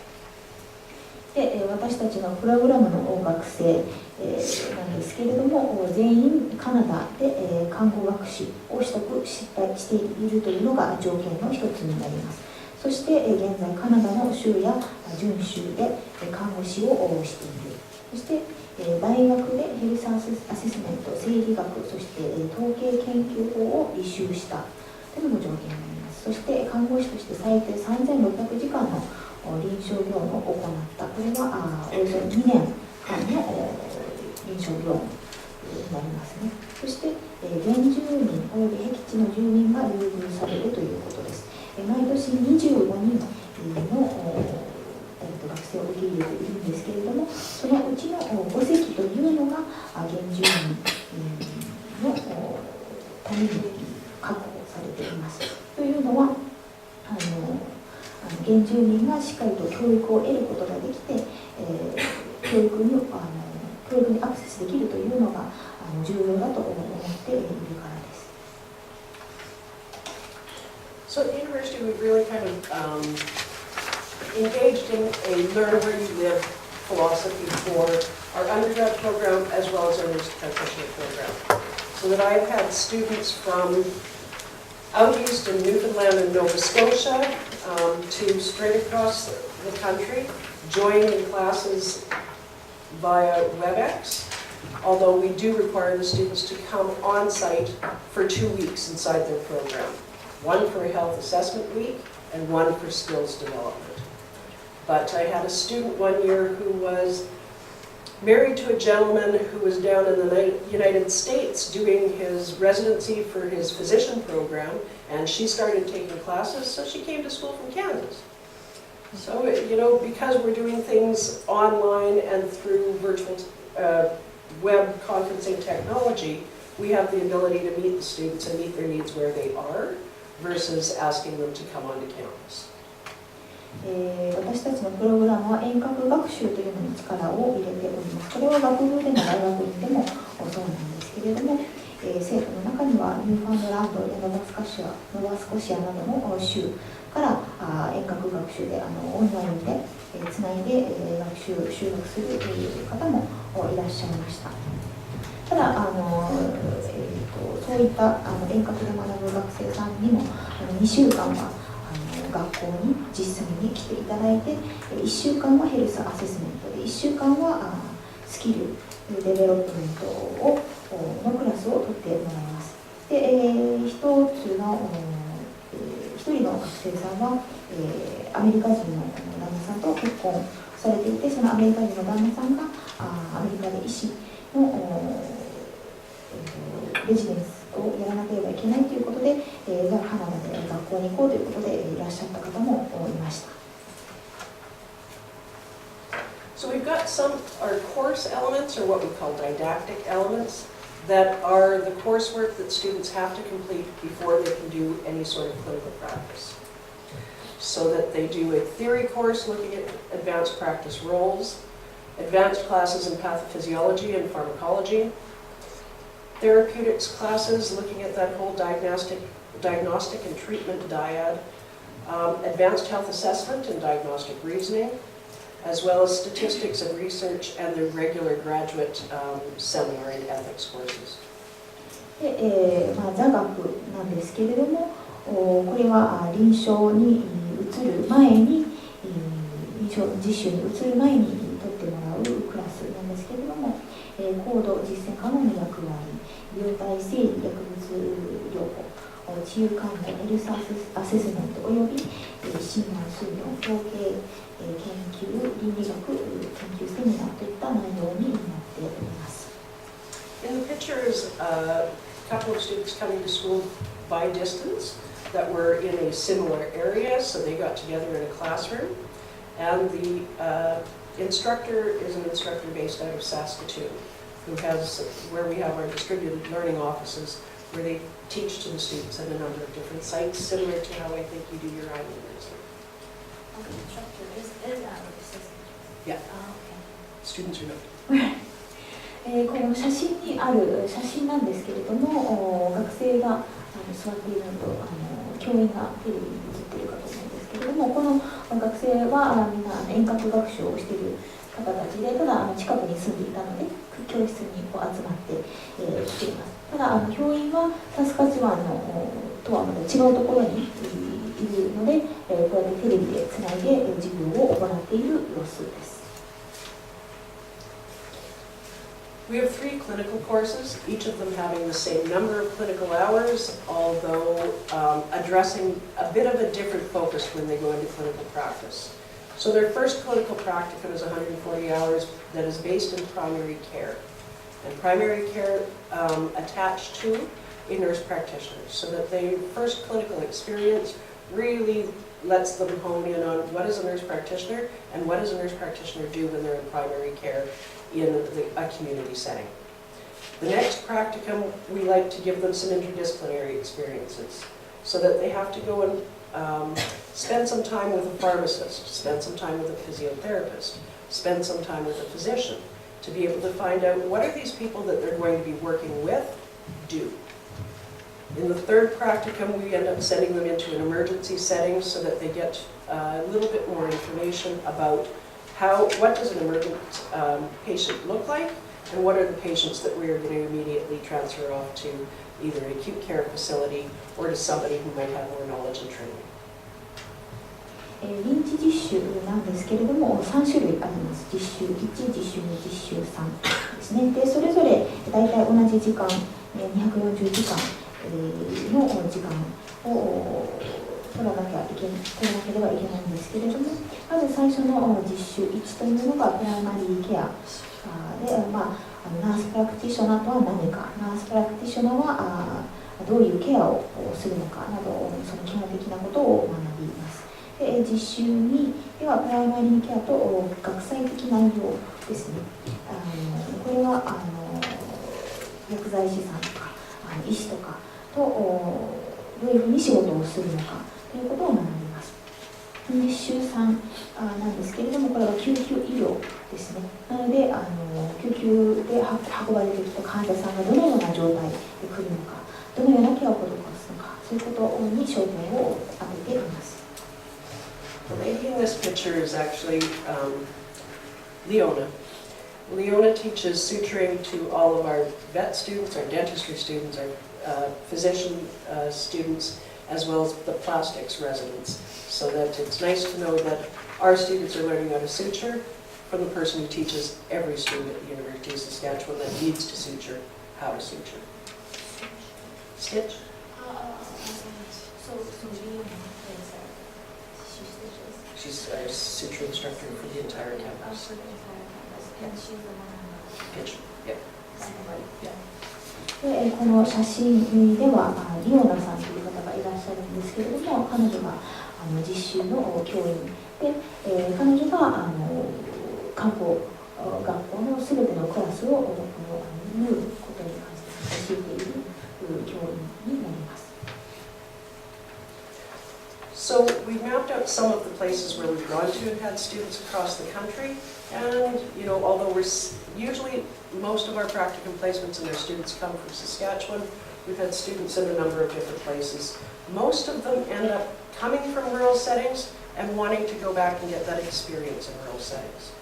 で私たちのプログラムの学生なんですけれども、全員カナダで看護学士を取得しているというのが条件の一つになります。そして現在カナダの州や準州で看護師をしている。そして大学でヘルスアセスメント、生理学、そして統計研究法を履修したというのも条件になります。そして看護師として最低3600時間の臨床業務を行った。これはおよそ2年間の臨床業務になりますね。そして原住民および僻地の住民が優遇されるということです。毎年25人の学生を受け入れているんですけれども、そのうちの5席というのが原住民のために確保されています。というのは原住民がしっかりと教育を得ることができて、教育にアクセスできるというのが重要だと思っているからです。So at the university, we've really kind of engaged in a learn where you live philosophy for our undergrad program as well as our nurse practitioner program. So that I've had students from out east in Newfoundland and Nova Scotia to straight across the country, joining classes via WebEx, although we do require the students to come on site for 2 weeks inside their program. One for a health assessment week and one for skills development. But I had a student one year who was married to a gentleman who was down in the United States doing his residency for his physician program, and she started taking classes, so she came to school from Kansas. So, you know, because we're doing things online and through virtual web conferencing technology, we have the ability to meet the students and meet their needs where they are versus asking them to come onto campus. 私たちのプログラムは遠隔学習というのに力を入れております。これは学部でも大学院でもそうなんですけれども、生徒の中にはニューファンドランドやノバスコシアなどの州から遠隔学習でオンラインでつないで修学する方もいらっしゃいました。ただそういった遠隔で学ぶ学生さんにも2週間は学校に実際に来ていただいて、1週間はヘルスアセスメントで、1週間はスキルデベロップメントのクラスを取ってもらいます。で、一人の学生さんは、アメリカ人の旦那さんと結婚されていて、そのアメリカ人の旦那さんがアメリカで医師のレジデンスをやらなければいけないということで、カナダで学校に行こうということでいらっしゃった方もいました。So we've got some our course elements, or what we call didactic elements, that are the coursework that students have to complete before they can do any sort of clinical practice. So that they do a theory course looking at advanced practice roles, advanced classes in pathophysiology and pharmacology, therapeutics classes looking at that whole diagnostic and treatment dyad, advanced health assessment and diagnostic reasoning, as well as statistics and research and the regular graduate seminar and ethics courses. で、座学なんですけれども、これは臨床に移る前に、臨床実習に移る前に取ってもらうクラスなんですけれども、高度実践可能な役割、病態整理、薬物療法、治癒看護、ヘルスアセスメントおよび診断推論、統計研究、倫理学研究セミナーといった内容になっております。In the picture is a couple of students coming to school by distance that were in a similar area, so they got together in a classroom, and the instructor is an instructor based out of Saskatoon, where we have our distributed learning offices, where they teach to the students at a number of different sites, similar to how I think you do your IB nursing. Yeah. Students are not. この写真にある写真なんですけれども、学生が座っているのと教員がテレビに映っているかと思うんですけれども、この学生はみんな遠隔学習をしている方たちで、ただ近くに住んでいたので教室に集まってきています。ただ教員はサスカチュワンとはまた違うところにいるので、こうやってテレビでつないで授業を行っている様子です。We have 3 clinical courses, each of them having the same number of clinical hours, although addressing a bit of a different focus when they go into clinical practice. So their first clinical practicum is 140 hours that is based in primary care. And primary care attached to a nurse practitioner, so that their first clinical experience really lets them hone in on what is a nurse practitioner and what does a nurse practitioner do when they're in primary care in a community setting. The next practicum, we like to give them some interdisciplinary experiences, so that they have to go and spend some time with a pharmacist, spend some time with a physiotherapist, spend some time with a physician, to be able to find out what are these people that they're going to be working with do. In the third practicum, we end up sending them into an emergency setting so that they get a little bit more information about what does an emergent patient look like, and what are the patients that we are going to immediately transfer off to either an acute care facility or to somebody who might have more knowledge and training. 臨時実習なんですけれども、3種類あります。実習1、実習2、実習3ですね。で、それぞれ大体同じ時間、240時間の時間を取らなければいけないんですけれども、まず最初の実習1というのがプライマリーケアで、ナースプラクティショナーとは何か、ナースプラクティショナーはどういうケアをするのかなど、その基本的なことを学びます。で実習2ではプライマリーケアと学際的内容ですね。これは薬剤師さんとか医師とかとどういうふうに仕事をするのかということを学びます。実習3なんですけれども、これは救急医療ですね。なので救急で運ばれてきた患者さんがどのような状態で来るのか、どのようなケアを施すのか、そういうことに焦点を当てています。The lady in this picture is actually Leona. Leona teaches suturing to all of our vet students, our dentistry students, our physician students, as well as the plastics residents. So that it's nice to know that our students are learning how to suture from the person who teaches every student at the University of Saskatchewan that needs to suture how to suture. Stitch? She's a suture instructor for the entire campus. Stitch. Yep. でこの写真ではリオナさんという方がいらっしゃるんですけれども、彼女が実習の教員で、彼女が看護学校のすべてのクラスを縫うことに関して教えている教員になります。So we mapped out some of the places where we've gone to and had students across the country. And, although usually most of our practicum placements and their students come from Saskatchewan, we've had students in a number of different places. Most of them end up coming from rural settings and wanting to go back and get that experience in rural settings.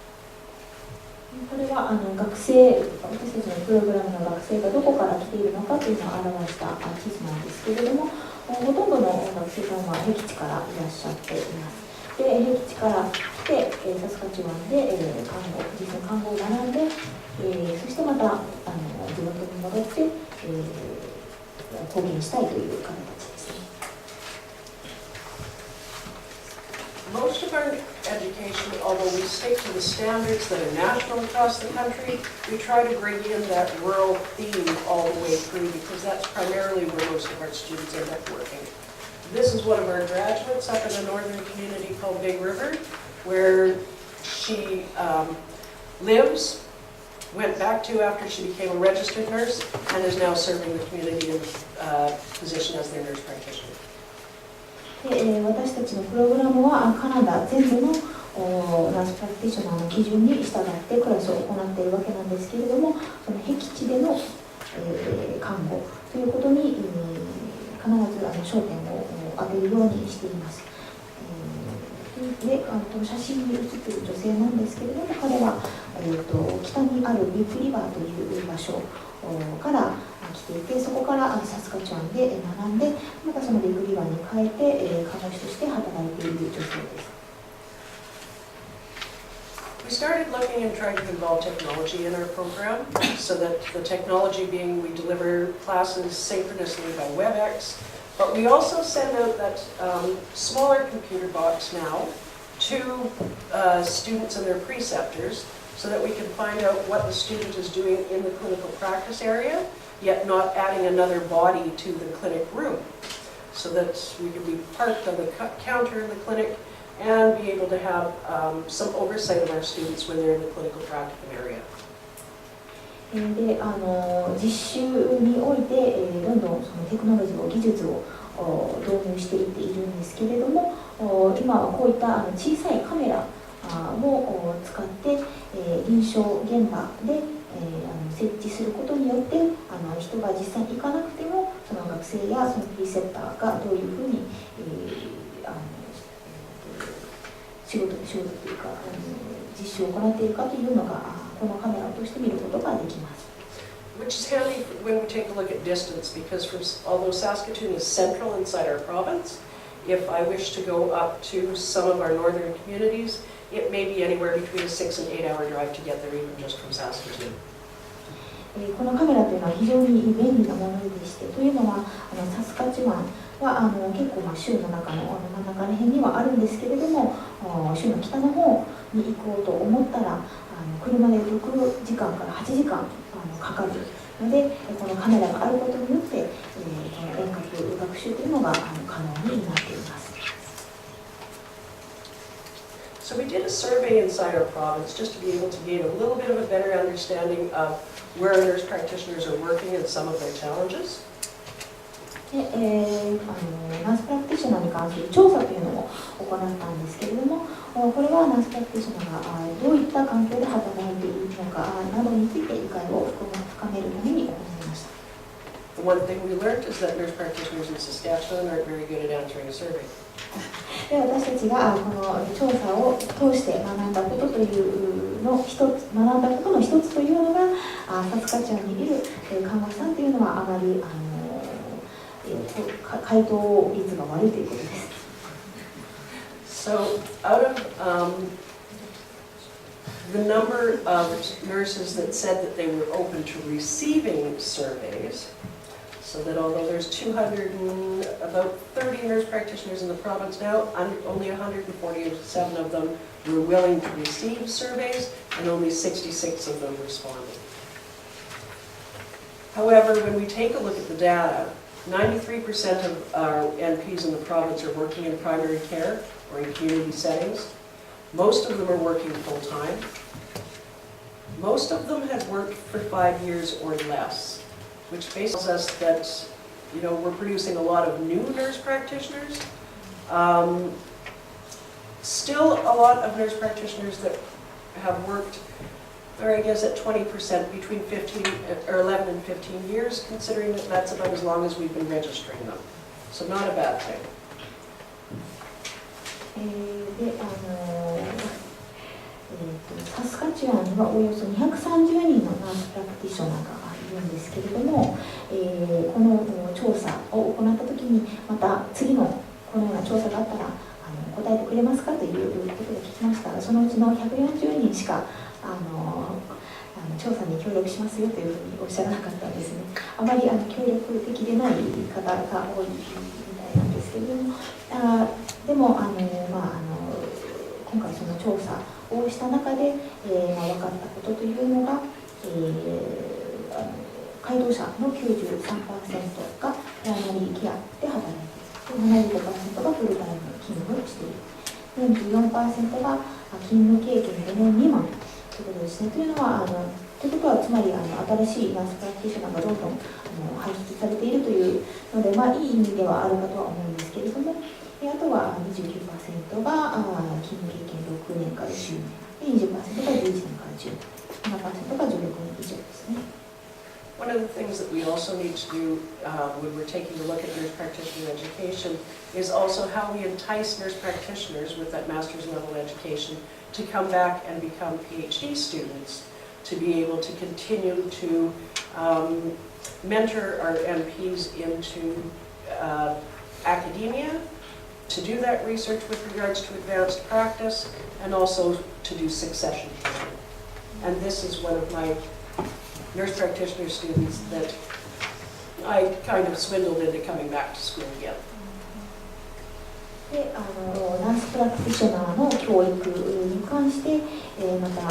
これは学生、私たちのプログラムの学生がどこから来ているのかというのを表した地図なんですけれども、ほとんどの学生さんは僻地からいらっしゃっています。で僻地から来て、サスカチュワンで、実際看護を学んで、そしてまた地元に戻って、貢献したいという方たちですね。Most of our education, although we stick to the standards that are national across the country, we try to bring in that rural theme all the way through because that's primarily where most of our students end up working. This is one of our graduates up in a northern community called Big River, where she lives, went back to after she became a registered nurse, and is now serving the community in position as their nurse practitioner. で私たちのプログラムはカナダ全部のナースプラクティショナーの基準に従ってクラスを行っているわけなんですけれども、その僻地での、看護ということに、必ず焦点を当てるようにしています。で写真に写っている女性なんですけれども、彼は、北にあるビッグリバーという場所から来ていて、そこからサスカチュワンで学んで、またそのビッグリバーに変えて、看護師として働いている女性です。We started looking and trying to involve technology in our program, so that the technology being we deliver classes synchronously by WebEx, but we also send out that smaller computer box now to students and their preceptors, so that we can find out what the student is doing in the clinical practice area, yet not adding another body to the clinic room, so that we can be parked on the counter in the clinic and be able to have some oversight of our students when they're in the clinical practicum area. で実習において、どんどんそのテクノロジー技術を導入していっているんですけれども、今はこういった小さいカメラを使って臨床現場で設置することによって人が実際に行かなくてもその学生やそのプリセプターがどういうふうに仕事というか実習を行っているかというのがこのカメラを通して見ることができます。Which is handy when we take a look at distance, because although Saskatoon is central inside our province, if I wish to go up to some of our northern communities, it may be anywhere between a 6 and 8 hour drive to get there, even just from Saskatoon. このカメラというのは非常に便利なものでして、というのはサスカチュワンは結構週の中の真ん中ら辺にはあるんですけれども、州の北の方に行こうと思ったら車で6時間から8時間かかるので、このカメラがあることによって、この遠隔学習というのが可能になっています。So we did a survey inside our province just to be able to gain a little bit of a better understanding of where nurse practitioners are working and some of their challenges. でナースプラクティショナーに関する調査というのを行ったんですけれども、これはナースプラクティショナーがどういった環境で働いているのかなどについて理解を深めるために行いました。The one thing we learned is that nurse practitioners in Saskatchewan aren't very good at answering a survey. で私たちがこの調査を通して学んだことというの一つ学んだことの一つというのがサスカチュアンにいる看護師さんというのはあまり回答率が悪いということです。So out of the number of nurses that said that they were open to receiving surveys, so that although there's about 30 nurse practitioners in the province now, only 147 of them were willing to receive surveys, and only 66 of them responded. However, when we take a look at the data, 93% of our NPs in the province are working in primary care or in community settings. Most of them are working full-time. Most of them had worked for 5 years or less, which basically tells us that, we're producing a lot of new nurse practitioners. Still a lot of nurse practitioners that have worked, or I guess at 20%, between 11 and 15 years, considering that that's about as long as we've been registering them. So not a bad thing. サスカチュアンにはおよそ230人のナースプラクティショナーがいるんですけれども、この調査を行ったときにまた次のこのような調査があったら答えてくれますかということで聞きましたが、そのうちの140人しか調査に協力しますよというふうにおっしゃらなかったんですね。あまり協力的でない方が多いみたいなんですけれども、でも今回その調査をした中で、分かったことというのが、回答者の 93% がプライマリーケアで働いている、75% がフルタイム勤務をしている、44% が勤務経験5年未満ということですね。ということはつまり新しいナースプラクティショナーがどんどん輩出されているというので、いい意味ではあるかとは思うんですけれども、あとは 29% が勤務経験6年から10年、20% が11年から10年、7% が16年以上ですね。One of the things that we also need to do when we're taking a look at nurse practitioner education is also how we entice nurse practitioners with that master's level education to come back and become PhD students, to be able to continue to mentor our NPs into academia, to do that research with regards to advanced practice, and also to do succession planning. And this is one of my nurse practitioner students that I kind of swindled into coming back to school again. でナースプラクティショナーの教育に関して、また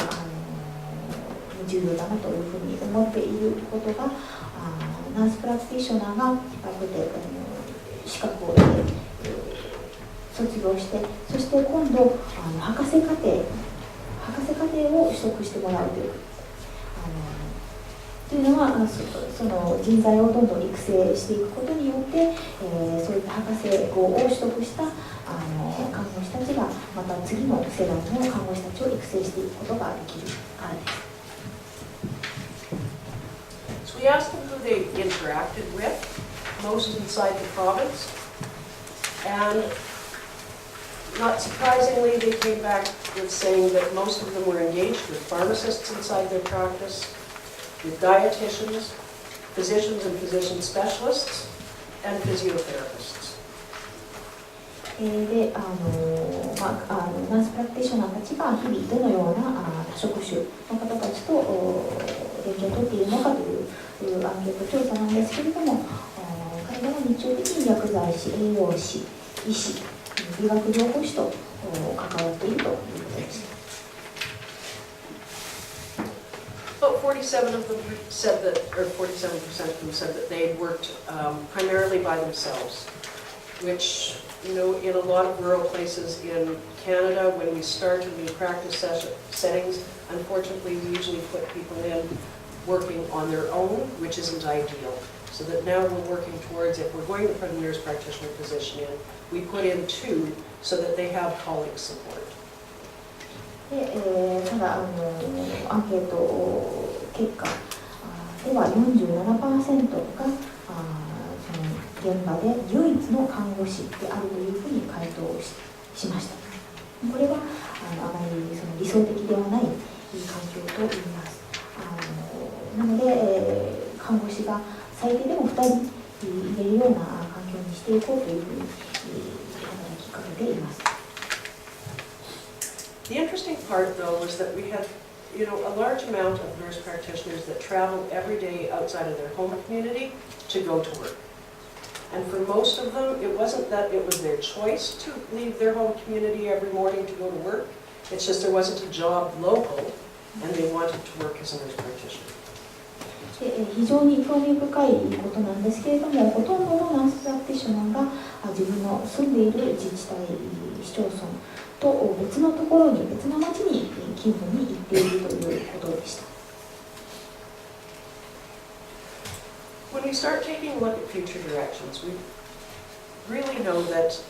重要だなというふうに思っていることが、ナースプラクティショナーがこうやって資格を得て、卒業して、そして今度博士課程を取得してもらうというのはその人材をどんどん育成していくことによって、そういった博士号を取得した看護師たちがまた次の世代の看護師たちを育成していくことができるからです。So we asked them who they interacted with most inside the province, and not surprisingly, they came back with saying that most of them were engaged with pharmacists inside their practice, with dietitians, physicians and physician specialists, and physiotherapists. でナースプラクティショナーたちが日々どのような多職種の方たちと連携を取っているのかというアンケート調査なんですけれども、彼らは日常的に薬剤師、栄養士、医師、理学療法士と関わっているということです。About 47 of them said that, or 47% of them said that they worked primarily by themselves, which, you know, in a lot of rural places in Canada, when we start in the practice settings, unfortunately, we usually put people in working on their own, which isn't ideal. So that now we're working towards, if we're going to put a nurse practitioner position in, we put in 2 so that they have colleague support. でただアンケート結果では 47% がその現場で唯一の看護師であるというふうに回答しました。これはあまりその理想的ではない環境と言います。なので、看護師が最低でも2人入れるような環境にしていこうというふうに働きかけています。The interesting part, though, was that we had, you know, a large amount of nurse practitioners that traveled every day outside of their home community to go to work. And for most of them, it wasn't that it was their choice to leave their home community every morning to go to work. It's just there wasn't a job local, and they wanted to work as a nurse practitioner. 非常に興味深いことなんですけれども、ほとんどのナースプラクティショナーが自分の住んでいる自治体、市町村と別のところに、別の町に勤務に行っているということでした。When we start taking a look at future directions, we really know that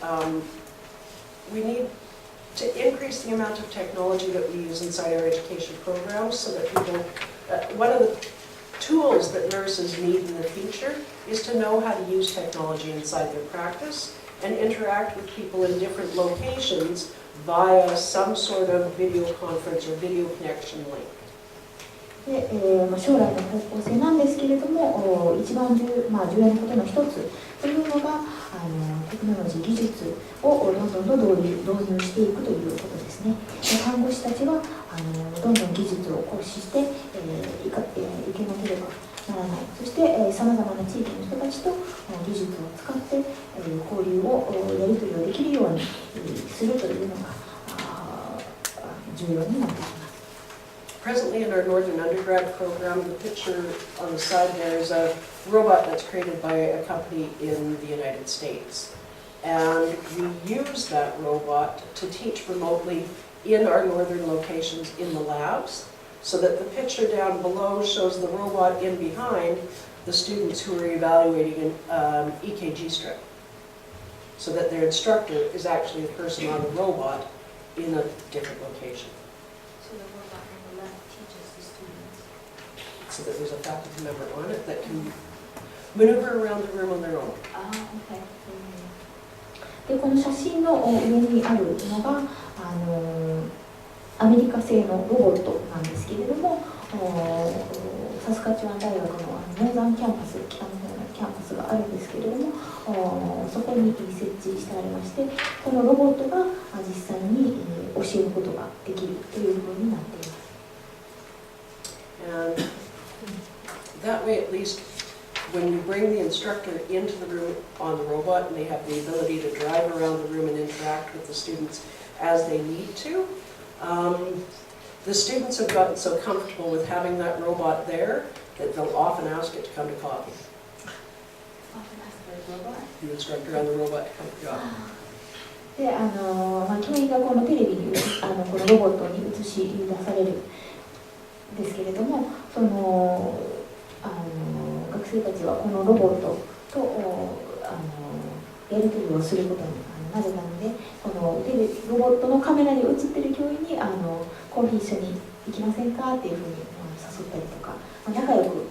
we need to increase the amount of technology that we use inside our education programs so that people, one of the tools that nurses need in the future is to know how to use technology inside their practice and interact with people in different locations via some sort of video conference or video connection link. で将来の方向性なんですけれども、一番重要なことの一つというのがテクノロジー技術をどんどん導入していくということですね。看護師たちはどんどん技術を行使していけなければならない。そしてさまざまな地域の人たちと技術を使って交流をやり取りをできるようにするというのが重要になってきます。Presently in our Northern Undergrad program, the picture on the side there is a robot that's created by a company in the United States. And we use that robot to teach remotely in our northern locations in the labs, so that the picture down below shows the robot in behind the students who are evaluating an EKG strip, so that their instructor is actually a person on the robot in a different location. So the robot in the lab teaches the students. So that there's a faculty member on it that can maneuver around the room on their own. Okay. でこの写真の上にあるのがアメリカ製のロボットなんですけれども、サスカチュアン大学のノーザンキャンパス、北の方のキャンパスがあるんですけれども、そこに設置してありまして、このロボットが実際に教えることができるというふうになっています。And that way, at least, when you bring the instructor into the room on the robot and they have the ability to drive around the room and interact with the students as they need to, the students have gotten so comfortable with having that robot there that they'll often ask it to come to coffee. The instructor on the robot to come to coffee. で教員がこのテレビにこのロボットに映し出されるんですけれども、その学生たちはこのロボットとやり取りをすることになぜなので、このロボットのカメラに映っている教員にコーヒー一緒に行きませんかっていうふうに誘ったりとか、仲良く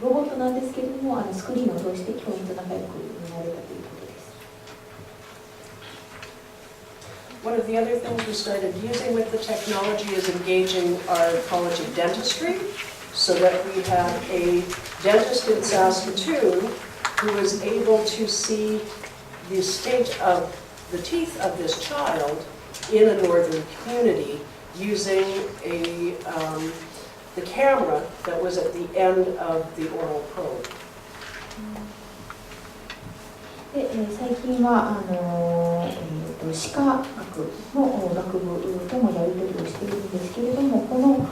ロボットなんですけれどもスクリーンを通して教員と仲良くなれたということです。One of the other things we started using with the technology is engaging our College of Dentistry, so that we had a dentist in Saskatoon who was able to see the state of the teeth of this child in a northern community using the camera that was at the end of the oral probe. で最近は歯科学の学部ともやり取りをしているんですけれども、この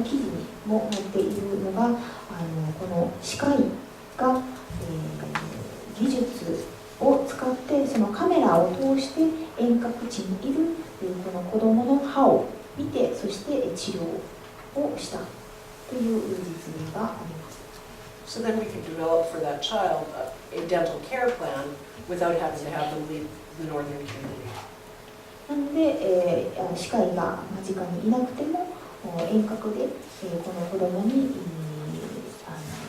記事にも載っているのがこの歯科医が、技術を使ってそのカメラを通して遠隔地にいるこの子どもの歯を見て、そして治療をしたという実例があります。So then we can develop for that child a dental care plan without having to have them leave the northern community. なので、歯科医が間近にいなくても遠隔で、この子どもに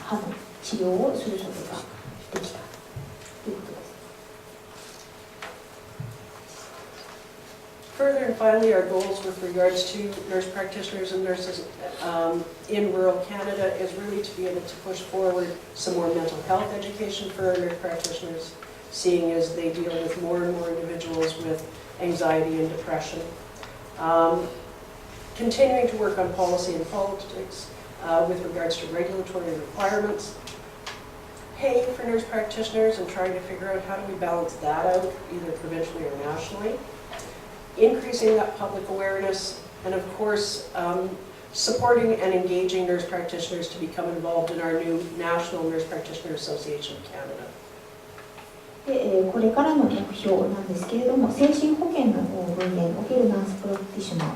歯の治療をすることができたということです。Further and finally, our goals with regards to nurse practitioners and nurses in rural Canada is really to be able to push forward some more mental health education for our nurse practitioners, seeing as they deal with more and more individuals with anxiety and depression. Continuing to work on policy and politics with regards to regulatory requirements, pay for nurse practitioners and trying to figure out how do we balance that out, either provincially or nationally. Increasing that public awareness, and of course, supporting and engaging nurse practitioners to become involved in our new National Nurse Practitioner Association of Canada. でこれからの目標なんですけれども、精神保健の分野におけるナースプラクティショナー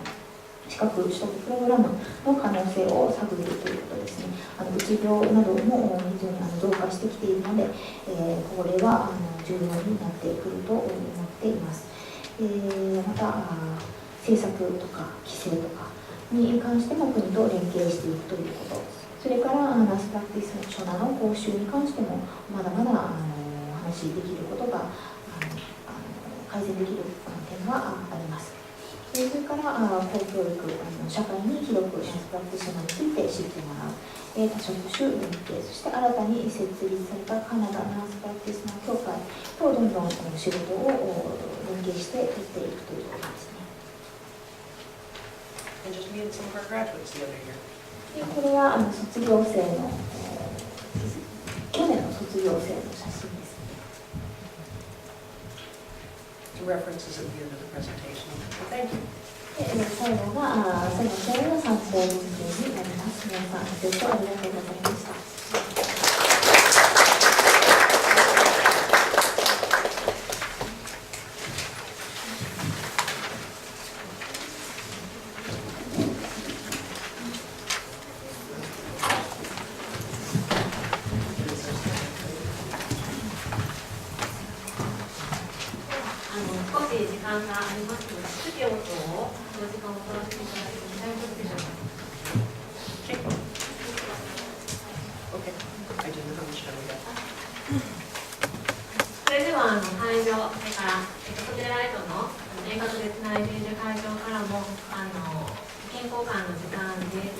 資格取得プログラムの可能性を探るということですね。うつ病なども非常に増加してきているので、これは重要になってくると思っています。また政策とか規制とかに関しても国と連携していくということ、それからナースプラクティショナーの講習に関してもまだまだ話できることが改善できる点があります。それから公教育、社会に広くナースプラクティショナーについて知ってもらう、多職種連携、そして新たに設立されたカナダナースプラクティショナー協会とどんどん仕事を連携してやっていくということですね。And just meeting some of our graduates the other year. でこれは卒業生の去年の卒業生の写真です。The references at the end of the presentation. Thank you. 最後が最後の参考文献になります。皆さんご清聴ありがとうございました。少し時間がありますので、質疑応答をその時間を取らせていただいても大丈夫でしょうか。Okay. I didn't know how much time we got. それでは会場、それからこちらライトの遠隔でつないでいる会場からも意見交換の時間で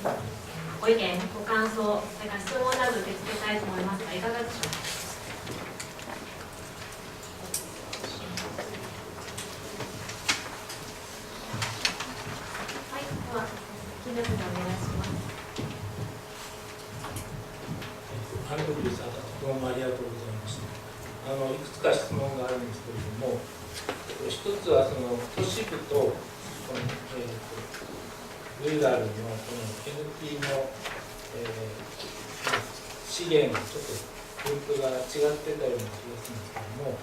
ご意見、ご感想、それから質問など受け付けたいと思いますが、いかがでしょうか。お願いします。アンドリューさん、どうもありがとうございました。いくつか質問があるんですけれども、一つはその都市部とこの、ルーラルのこの NP の、資源のちょっと分布が違ってたような気がするんですけども、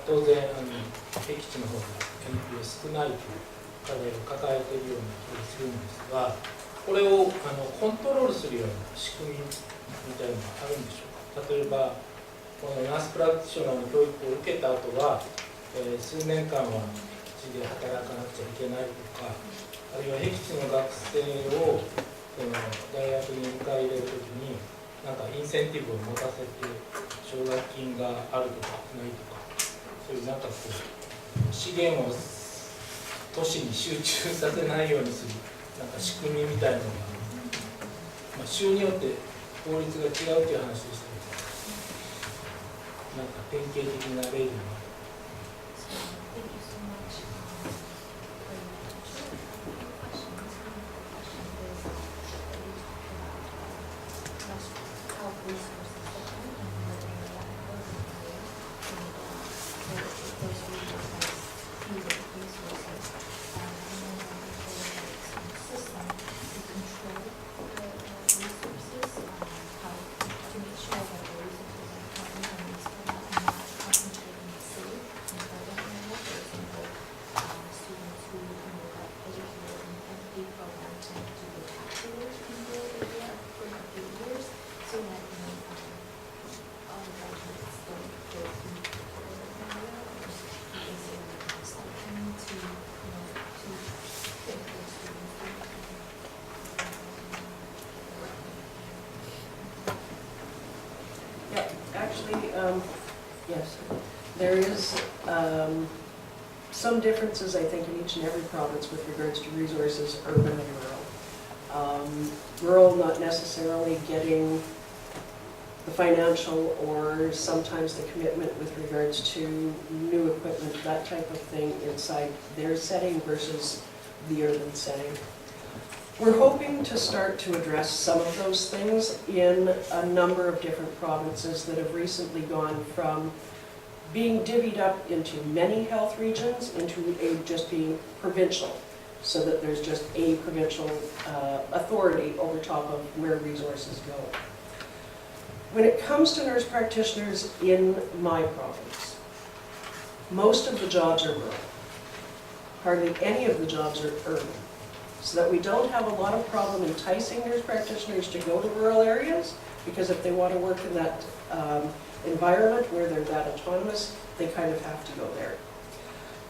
当然僻地の方が NP が少ないという課題を抱えているような気がするんですが、これをコントロールするような仕組みみたいなのがあるんでしょうか。例えばこのナースプラクティショナーの教育を受けた後は、数年間は基地で働かなくちゃいけないとか、あるいは僻地の学生を大学に迎え入れるときになんかインセンティブを持たせて奨学金があるとかないとか、そういうなんかこう資源を都市に集中させないようにするなんか仕組みみたいなのが、州によって法律が違うという話でしたけど、なんか典型的な例でもある。Yes, there is some differences, I think, in each and every province with regards to resources, urban and rural. Rural not necessarily getting the financial or sometimes the commitment with regards to new equipment, that type of thing inside their setting versus the urban setting. We're hoping to start to address some of those things in a number of different provinces that have recently gone from being divvied up into many health regions into just being provincial, so that there's just a provincial authority over top of where resources go. When it comes to nurse practitioners in my province, most of the jobs are rural. Hardly any of the jobs are urban. So that we don't have a lot of problem enticing nurse practitioners to go to rural areas, because if they want to work in that environment where they're that autonomous, they kind of have to go there.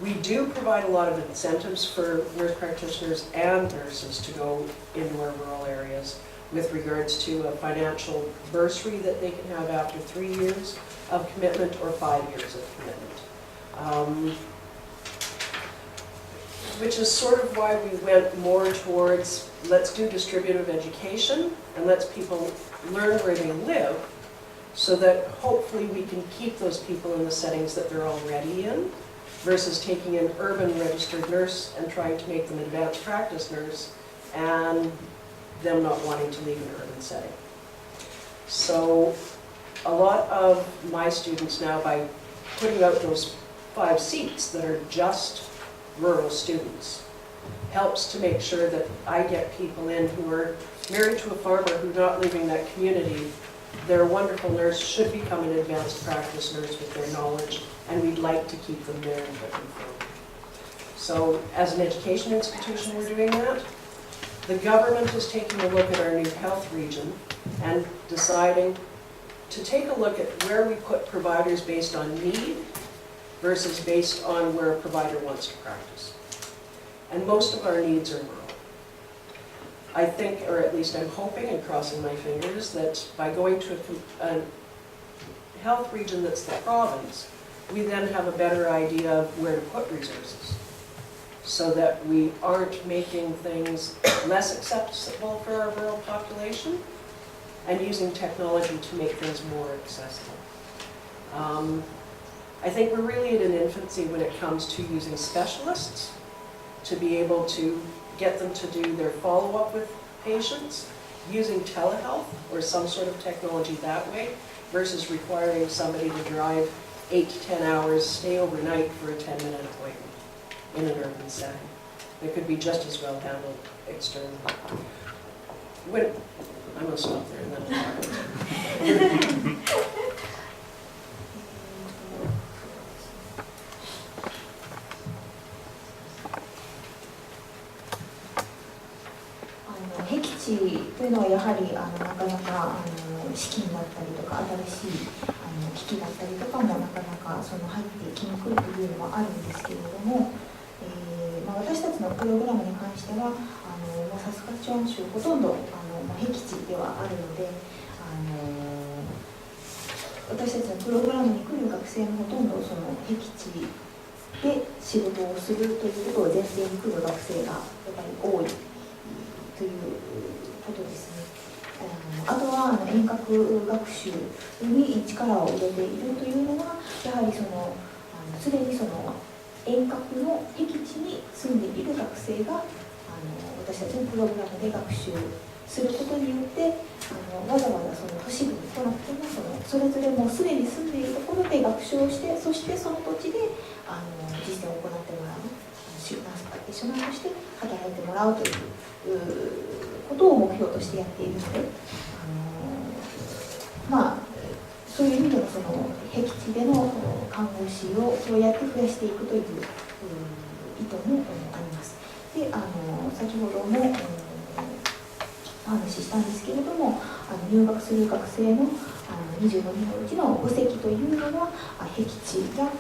We do provide a lot of incentives for nurse practitioners and nurses to go into our rural areas with regards to a financial bursary that they can have after 3 years of commitment or 5 years of commitment. Which is sort of why we went more towards, let's do distributive education and let's people learn where they live, so that hopefully we can keep those people in the settings that they're already in, versus taking an urban registered nurse and trying to make them advanced practice nurse and them not wanting to leave an urban setting. So a lot of my students now, by putting out those 5 seats that are just rural students, helps to make sure that I get people in who are married to a farmer who's not leaving that community. They're a wonderful nurse, should become an advanced practice nurse with their knowledge, and we'd like to keep them there and put them forward. So as an education institution, we're doing that. The government is taking a look at our new health region and deciding to take a look at where we put providers based on need versus based on where a provider wants to practice. And most of our needs are rural. I think, or at least I'm hoping and crossing my fingers, that by going to a health region that's the province, we then have a better idea of where to put resources, so that we aren't making things less accessible for our rural population and using technology to make things more accessible. I think we're really in an infancy when it comes to using specialists to be able to get them to do their follow-up with patients using telehealth or some sort of technology that way, versus requiring somebody to drive 8 to 10 hours, stay overnight for a 10-minute appointment in an urban setting. It could be just as well handled externally. I'm going to stop there and then僻地というのはやはりなかなか資金だったりとか新しい機器だったりとかもなかなか入ってきにくいというのはあるんですけれども、私たちのプログラムに関してはサスカチュアン州ほとんど僻地ではあるので、私たちのプログラムに来る学生のほとんどその僻地で仕事をするということを前提に来る学生がやっぱり多いということですね。あとは遠隔学習に力を入れているというのは、やはりすでに遠隔の僻地に住んでいる学生が私たちのプログラムで学習することによって、わざわざ都市部に来なくてもそれぞれもうすでに住んでいるところで学習をして、そしてその土地で実践を行ってもらう、ナースプラクティショナーとして働いてもらうということを目標としてやっているので、そういう意味での僻地での看護師をそうやって増やしていくという意図もあります。で、先ほどもお話ししたんですけれども、入学する学生の25人のうちの5席というのは僻地や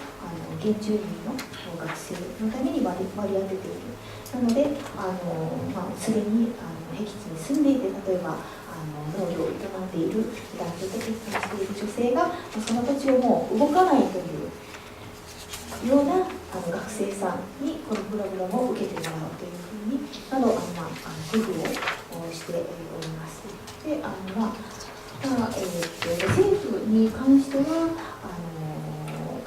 原住民の学生のために割り当てている。なので、すでに僻地に住んでいて、例えば農業を営んでいる男性と結婚している女性がその土地をもう動かないというような学生さんにこのプログラムを受けてもらうというふうになど工夫をしております。で政府に関しては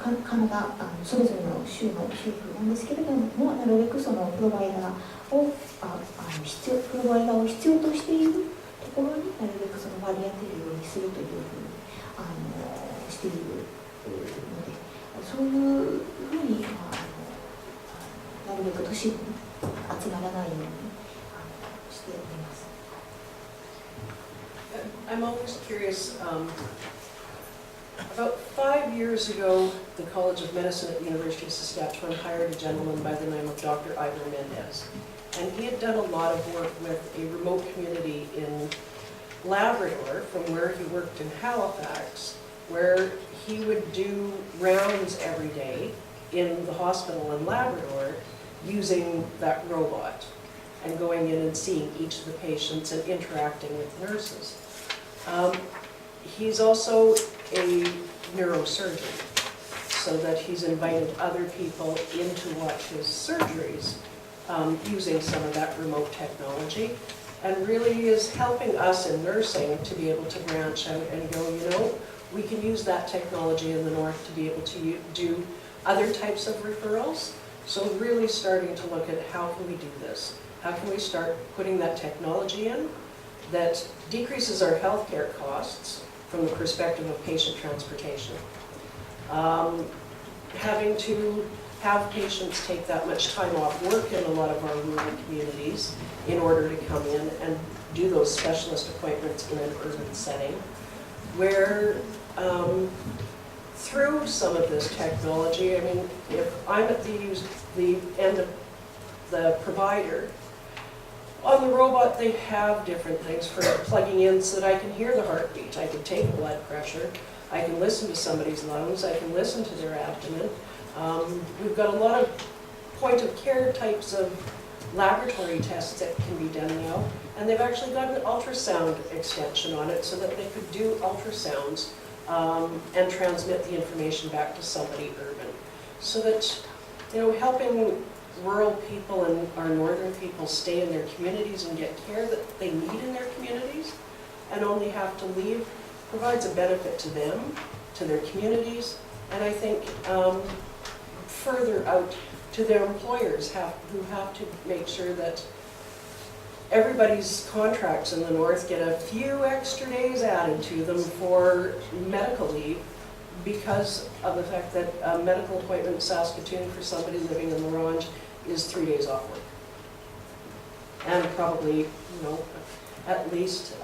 カナダそれぞれの州の政府なんですけれども、なるべくそのプロバイダーを必要としているところになるべくその割り当てるようにするというふうにしているので、そういうふうになるべく都市部に集まらないようにしております。I'm always curious. About 5 years ago, the College of Medicine at the University of Saskatchewan hired a gentleman by the name of Dr. Ivor Mendez. And he had done a lot of work with a remote community in Labrador from where he worked in Halifax, where he would do rounds every day in the hospital in Labrador using that robot and going in and seeing each of the patients and interacting with nurses. He's also a neurosurgeon, so that he's invited other people in to watch his surgeries using some of that remote technology, and really is helping us in nursing to be able to branch out and go, you know, we can use that technology in the north to be able to do other types of referrals. So really starting to look at how can we do this? How can we start putting that technology in that decreases our healthcare costs from the perspective of patient transportation. Having to have patients take that much time off work in a lot of our rural communities in order to come in and do those specialist appointments in an urban setting, where through some of this technology, I mean, if I'm at the end of the provider, on the robot they have different things for plugging in so that I can hear the heartbeat, I can take blood pressure, I can listen to somebody's lungs, I can listen to their abdomen. We've got a lot of point of care types of laboratory tests that can be done now, and they've actually got an ultrasound extension on it so that they could do ultrasounds and transmit the information back to somebody urban. So that, you know, helping rural people and our northern people stay in their communities and get care that they need in their communities and only have to leave provides a benefit to them, to their communities, and I think further out to their employers who have to make sure that everybody's contracts in the north get a few extra days added to them for medical leave because of the fact that a medical appointment in Saskatoon for somebody living in Laurent is 3 days off work. And probably, you know, at least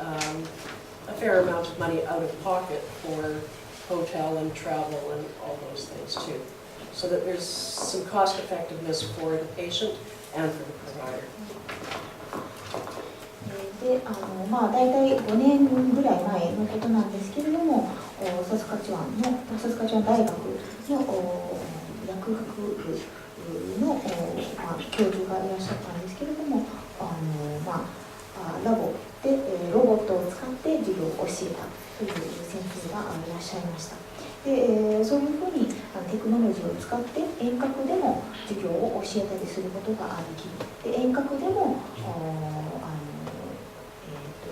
a fair amount of money out of pocket for hotel and travel and all those things too. So that there's some cost effectiveness for the patient and for the provider. で大体5年ぐらい前のことなんですけれども、サスカチュアン大学の薬学部の教授がいらっしゃったんですけれども、ラボでロボットを使って授業を教えたという先生がいらっしゃいました。でそういうふうにテクノロジーを使って遠隔でも授業を教えたりすることができる。で遠隔でも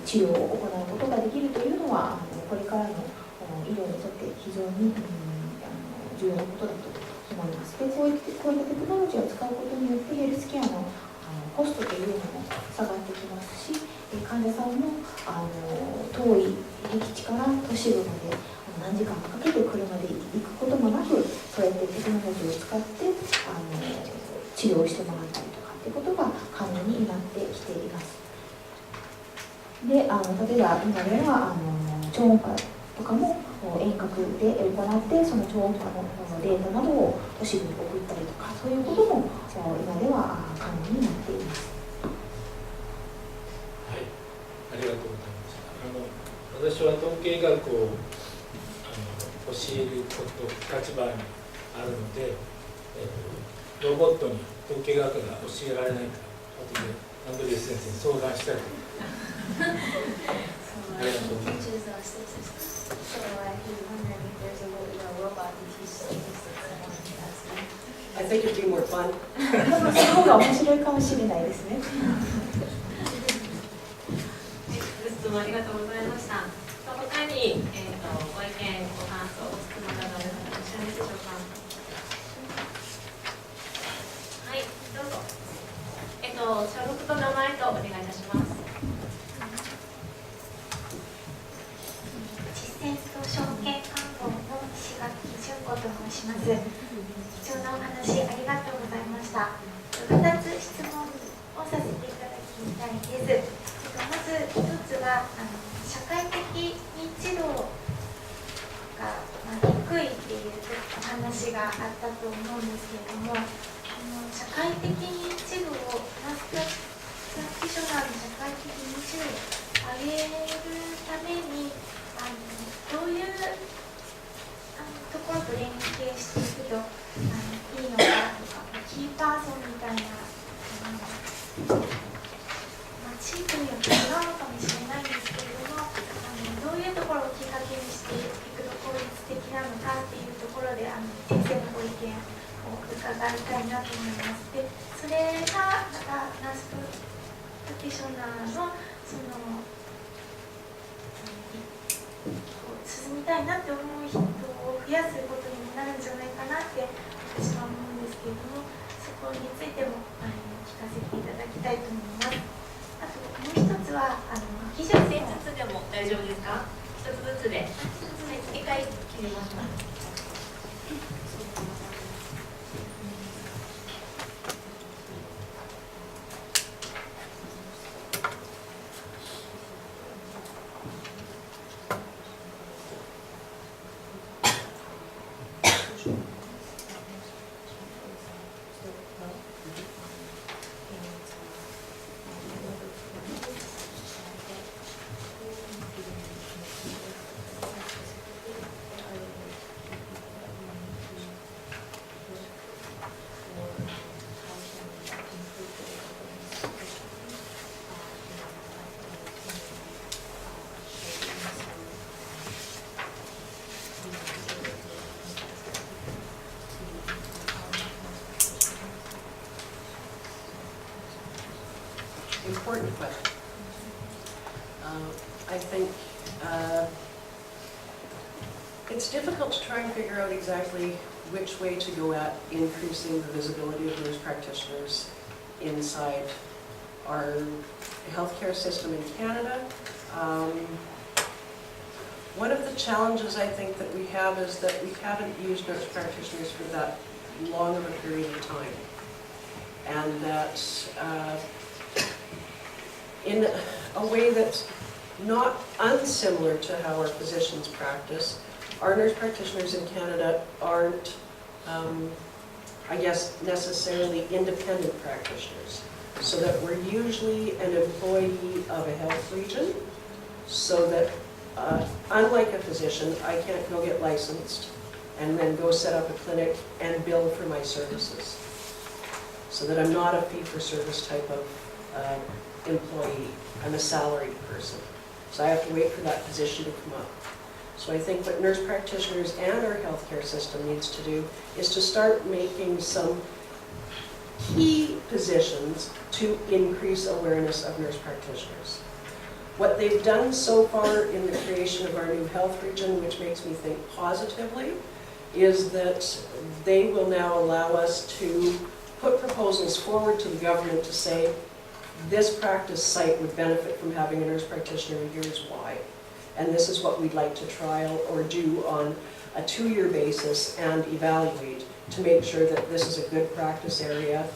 治療を行うことができるというのはこれからの医療にとって非常に重要なことだと思います。でこういったテクノロジーを使うことによってヘルスケアのコストというのも下がってきますし、患者さんも遠い僻地から都市部まで何時間かけて車で行くこともなく、そうやってテクノロジーを使って治療してもらったりとかっていうことが可能になってきています。で例えば今では超音波とかも遠隔で行ってその超音波のデータなどを都市部に送ったりとか、そういうことも今では可能になっています。はい、ありがとうございます。私は統計学を教える立場にあるので、ロボットに統計学が教えられないか後でアンドリュー先生に相談したいと思います。そうありがとうございます。 teaches statistics. So he's wondering if there's a robot who teaches statistics that wants to ask him. I think it'd be more fun. 多分その方が面白いかもしれないですね。ご質問ありがとうございました。他に、ご意見、ご感想、ご質問などいらっしゃいますでしょうか。はい、どうぞ。所属と名前とお願いいたします。実践と証券看護の石垣純子と申します。貴重なお話ありがとうございました。2つ質問をさせていただきたいです。まず1つは社会的認知度が低いっていうお話があったと思うんですけれども、社会的認知度をナースプラクティショナーの社会的認知度を上げるためにどういうところと連携していくといいのかとか、キーパーソンみたいな地域によって違うのかもしれないんですけれども、どういうところをきっかけにしていくと効率的なのかっていうところで先生のご意見を伺いたいなと思います。で、それがまたナースプラクティショナーの進みたいなって思う人を増やすことにもなるんじゃないかなって私は思うんですけれども、そこについても聞かせていただきたいと思います。あともう一つは技術1つずつでも大丈夫ですか。1つずつで。1回切りましょう。Important question. I think it's difficult to try and figure out exactly which way to go at increasing the visibility of nurse practitioners inside our healthcare system in Canada. One of the challenges I think that we have is that we haven't used nurse practitioners for that long of a period of time, and that in a way that's not unsimilar to how our physicians practice, our nurse practitioners in Canada aren't, I guess, necessarily independent practitioners. So that we're usually an employee of a health region, so that unlike a physician, I can't go get licensed and then go set up a clinic and bill for my services. So that I'm not a fee-for-service type of employee. I'm a salaried person. So I have to wait for that position to come up. So I think what nurse practitioners and our healthcare system needs to do is to start making some key positions to increase awareness of nurse practitioners. What they've done so far in the creation of our new health region, which makes me think positively, is that they will now allow us to put proposals forward to the government to say, this practice site would benefit from having a nurse practitioner, and here's why. And this is what we'd like to trial or do on a 2-year basis and evaluate to make sure that this is a good practice area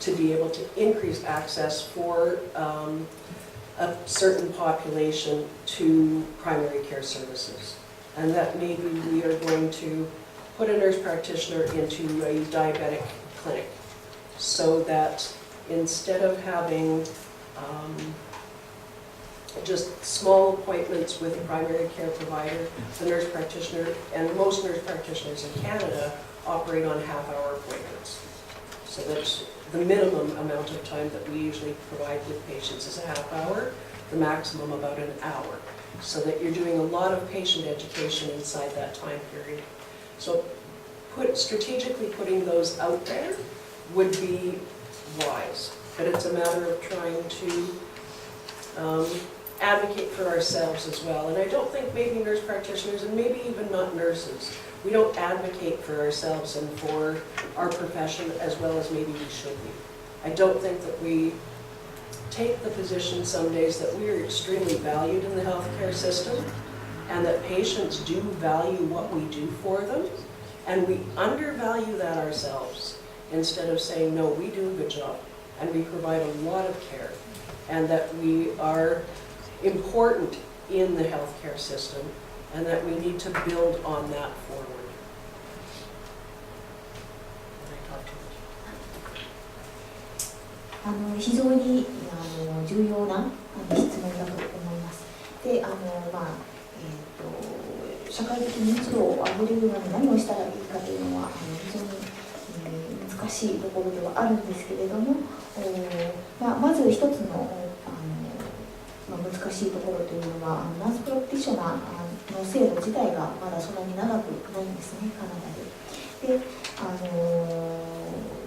to be able to increase access for a certain population to primary care services. And that maybe we are going to put a nurse practitioner into a diabetic clinic so that instead of having just small appointments with a primary care provider, the nurse practitioner, and most nurse practitioners in Canada operate on half-hour appointments. So that the minimum amount of time that we usually provide with patients is a half hour, the maximum about an hour. so that you're doing a lot of patient education inside that time period. So strategically putting those out there would be wise, but it's a matter of trying to advocate for ourselves as well. And I don't think maybe nurse practitioners, and maybe even not nurses, we don't advocate for ourselves and for our profession as well as maybe we should be. I don't think that we take the position some days that we are extremely valued in the healthcare system and that patients do value what we do for them, and we undervalue that ourselves instead of saying, no, we do a good job and we provide a lot of care and that we are important in the healthcare system and that we need to build on that forward. Did I talk too much? 非常に重要な質問だと思います。で、社会的認知度を上げるのに何をしたらいいかというのは非常に難しいところではあるんですけれども、まず一つの難しいところというのはナースプラクティショナーの制度自体がまだそんなに長くないんですね、カナダで。で、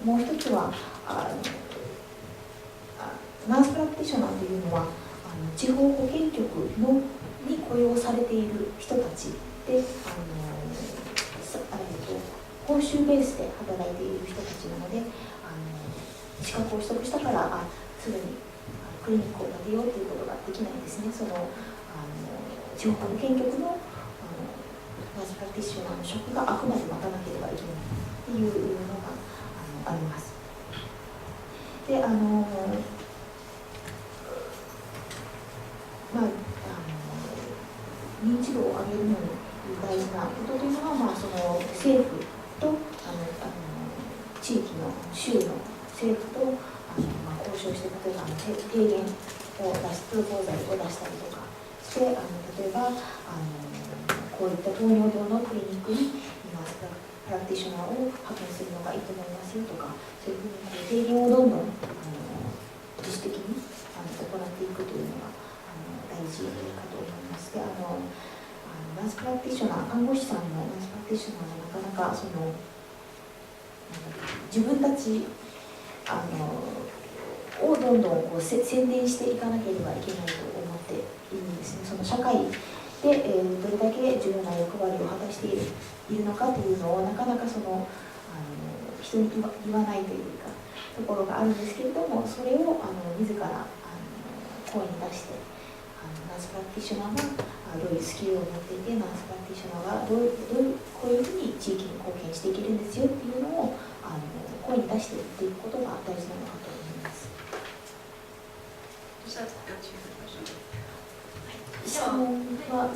もう一つはナースプラクティショナーというのは地方保健局に雇用されている人たちで、報酬ベースで働いている人たちなので、資格を取得したからすぐにクリニックを建てようということができないんですね。その地方保健局のナースプラクティショナーの職があくまで待たなければいけないというのがあります。で、認知度を上げるのに大事なことというのは、その政府と地域の州の政府と交渉して、例えば提言を出す、プロポーザルを出したりとかして、例えばこういった糖尿病のクリニックに今プラクティショナーを派遣するのがいいと思いますよとか、そういうふうに提言をどんどん自主的に行っていくというのが大事かと思います。で、ナースプラクティショナー、看護師さんのナースプラクティショナーがなかなか自分たちをどんどん宣伝していかなければいけないと思っているんですね。その社会で、どれだけ重要な役割を果たしているのかというのをなかなか人に言わないというかところがあるんですけれども、それを自ら声に出して、ナースプラクティショナーがどういうスキルを持っていて、ナースプラクティショナーがこういうふうに地域に貢献していけるんですよっていうのを声に出していっていくことが大事なのかと思います。質問はお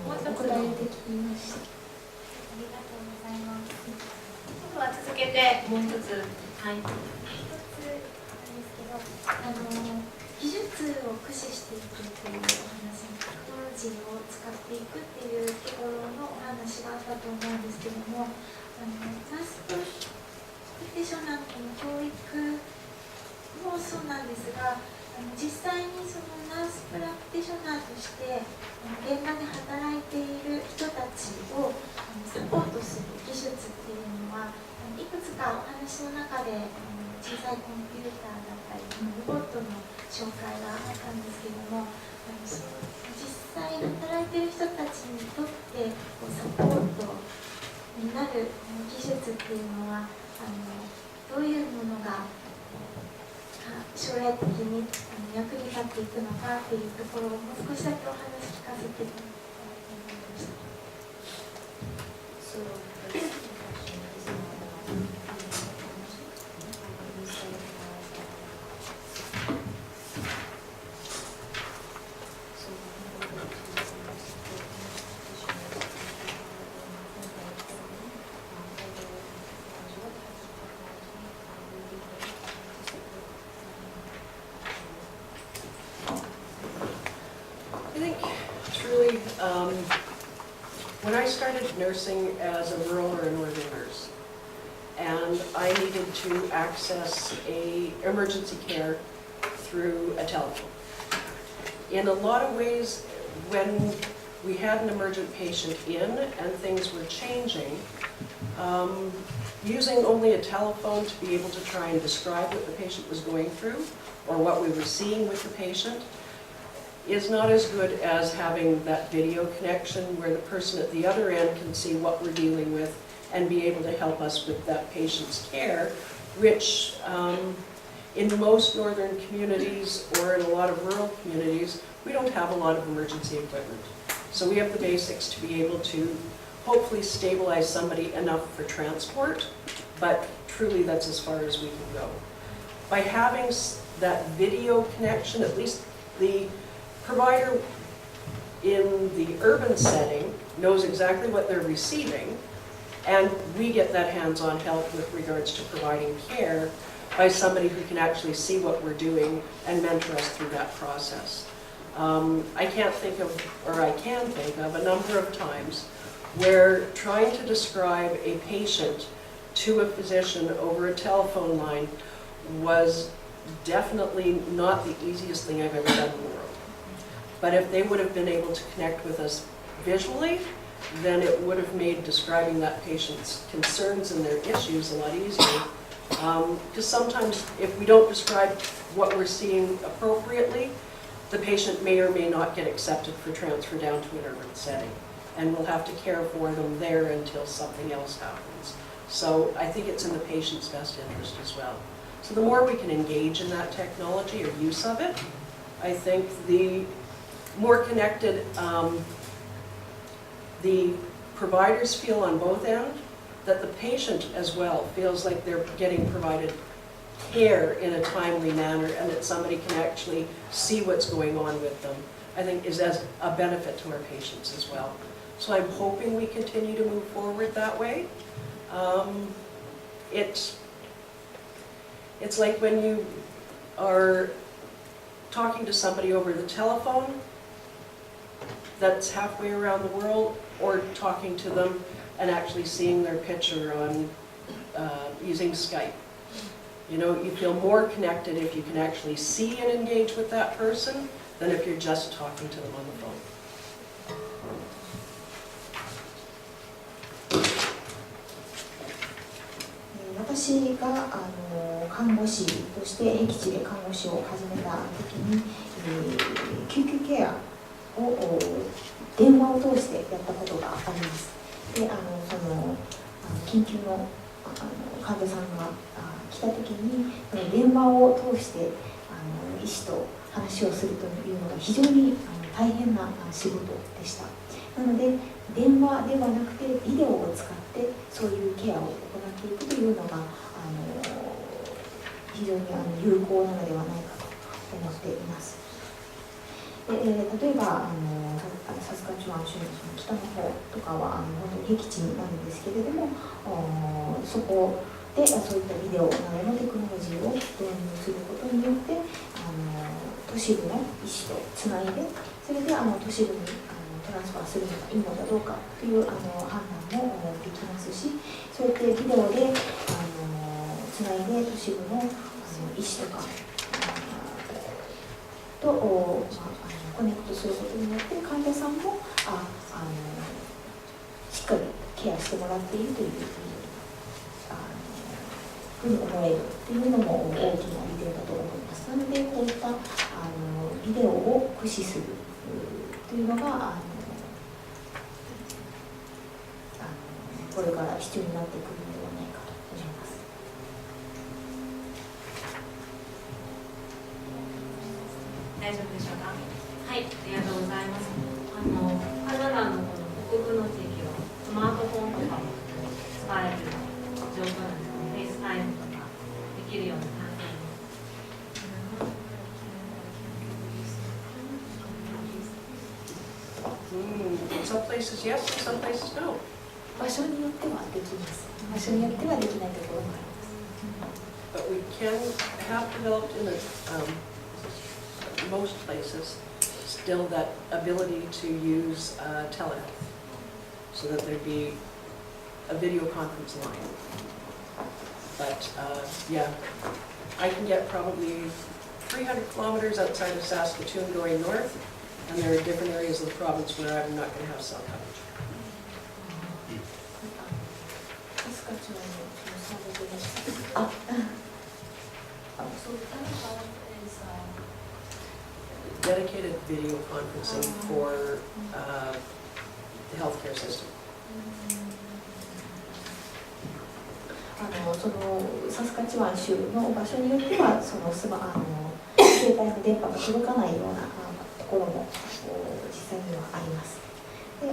答えできました。ありがとうございます。今度は続けてもう一つ、はい。一つなんですけど、技術を駆使していくというお話、テクノロジーを使っていくっていうところのお話があったと思うんですけども、ナースプラクティショナーの教育もそうなんですが、実際にそのナースプラクティショナーとして現場で働いている人たちをサポートする技術っていうのはいくつかお話の中で小さいコンピューターだったりロボットの紹介があったんですけども、実際働いている人たちにとってサポートになる技術っていうのはどういうものが将来的に役に立っていくのかっていうところをもう少しだけお話聞かせていただきたいと思いました。When I started nursing as a rural or a northern nurse, and I needed to access emergency care through a telephone. In a lot of ways, when we had an emergent patient in and things were changing, using only a telephone to be able to try and describe what the patient was going through or what we were seeing with the patient is not as good as having that video connection where the person at the other end can see what we're dealing with and be able to help us with that patient's care, which in most northern communities or in a lot of rural communities, we don't have a lot of emergency equipment. So we have the basics to be able to hopefully stabilize somebody enough for transport, but truly that's as far as we can go. By having that video connection, at least the provider in the urban setting knows exactly what they're receiving, and we get that hands-on help with regards to providing care by somebody who can actually see what we're doing and mentor us through that process. I can think of a number of times where trying to describe a patient to a physician over a telephone line was definitely not the easiest thing I've ever done in the world. But if they would have been able to connect with us visually, then it would have made describing that patient's concerns and their issues a lot easier. Because sometimes if we don't describe what we're seeing appropriately, the patient may or may not get accepted for transfer down to an urban setting. And we'll have to care for them there until something else happens. So I think it's in the patient's best interest as well. So the more we can engage in that technology or use of it, I think the more connected the providers feel on both ends, that the patient as well feels like they're getting provided care in a timely manner and that somebody can actually see what's going on with them, I think is as a benefit to our patients as well. So I'm hoping we continue to move forward that way. It's like when you are talking to somebody over the telephone that's halfway around the world, or talking to them and actually seeing their picture on using Skype. You know, you feel more connected if you can actually see and engage with that person than if you're just talking to them on the phone. 私が看護師として僻地で看護師を始めた時に、救急ケアを電話を通してやったことがあります。で、緊急の患者さんが来た時に電話を通して医師と話をするというのが非常に大変な仕事でした。なので電話ではなくてビデオを使ってそういうケアを行っていくというのが非常に有効なのではないかと思っています。で例えばサスカチュアン州の北の方とかは本当に僻地になるんですけれども、そこでそういったビデオなどのテクノロジーを導入することによって都市部の医師とつないで、それで都市部にトランスファーするのがいいのかどうかという判断もできますし、そうやってビデオでつないで都市部の医師とかとコネクトすることによって患者さんもしっかりケアしてもらっているというふうに思えるというのも大きな利点だと思います。なのでこういったビデオを駆使するというのがこれから必要になってくるのではないかと思います。大丈夫でしょうか。はい、ありがとうございます。カナダのこの北部の地域はスマートフォンとかも使える状況なんですね。フェイスタイムとかできるような環境に。Some places yes, some places no. 場所によってはできます。場所によってはできないところもあります。But we can have developed in most places still that ability to use telehealth, so that there'd be a video conference line. But yeah, I can get probably 300 kilometers outside of Saskatoon going north, And there are different areas of the province where I'm not going to have cell coverage. サスカチュアンのサービスであ、 So telehealth is Dedicated video conferencing for the healthcare system. そのサスカチュワン州の場所によってはその携帯の電波が届かないようなところも実際にはあります。で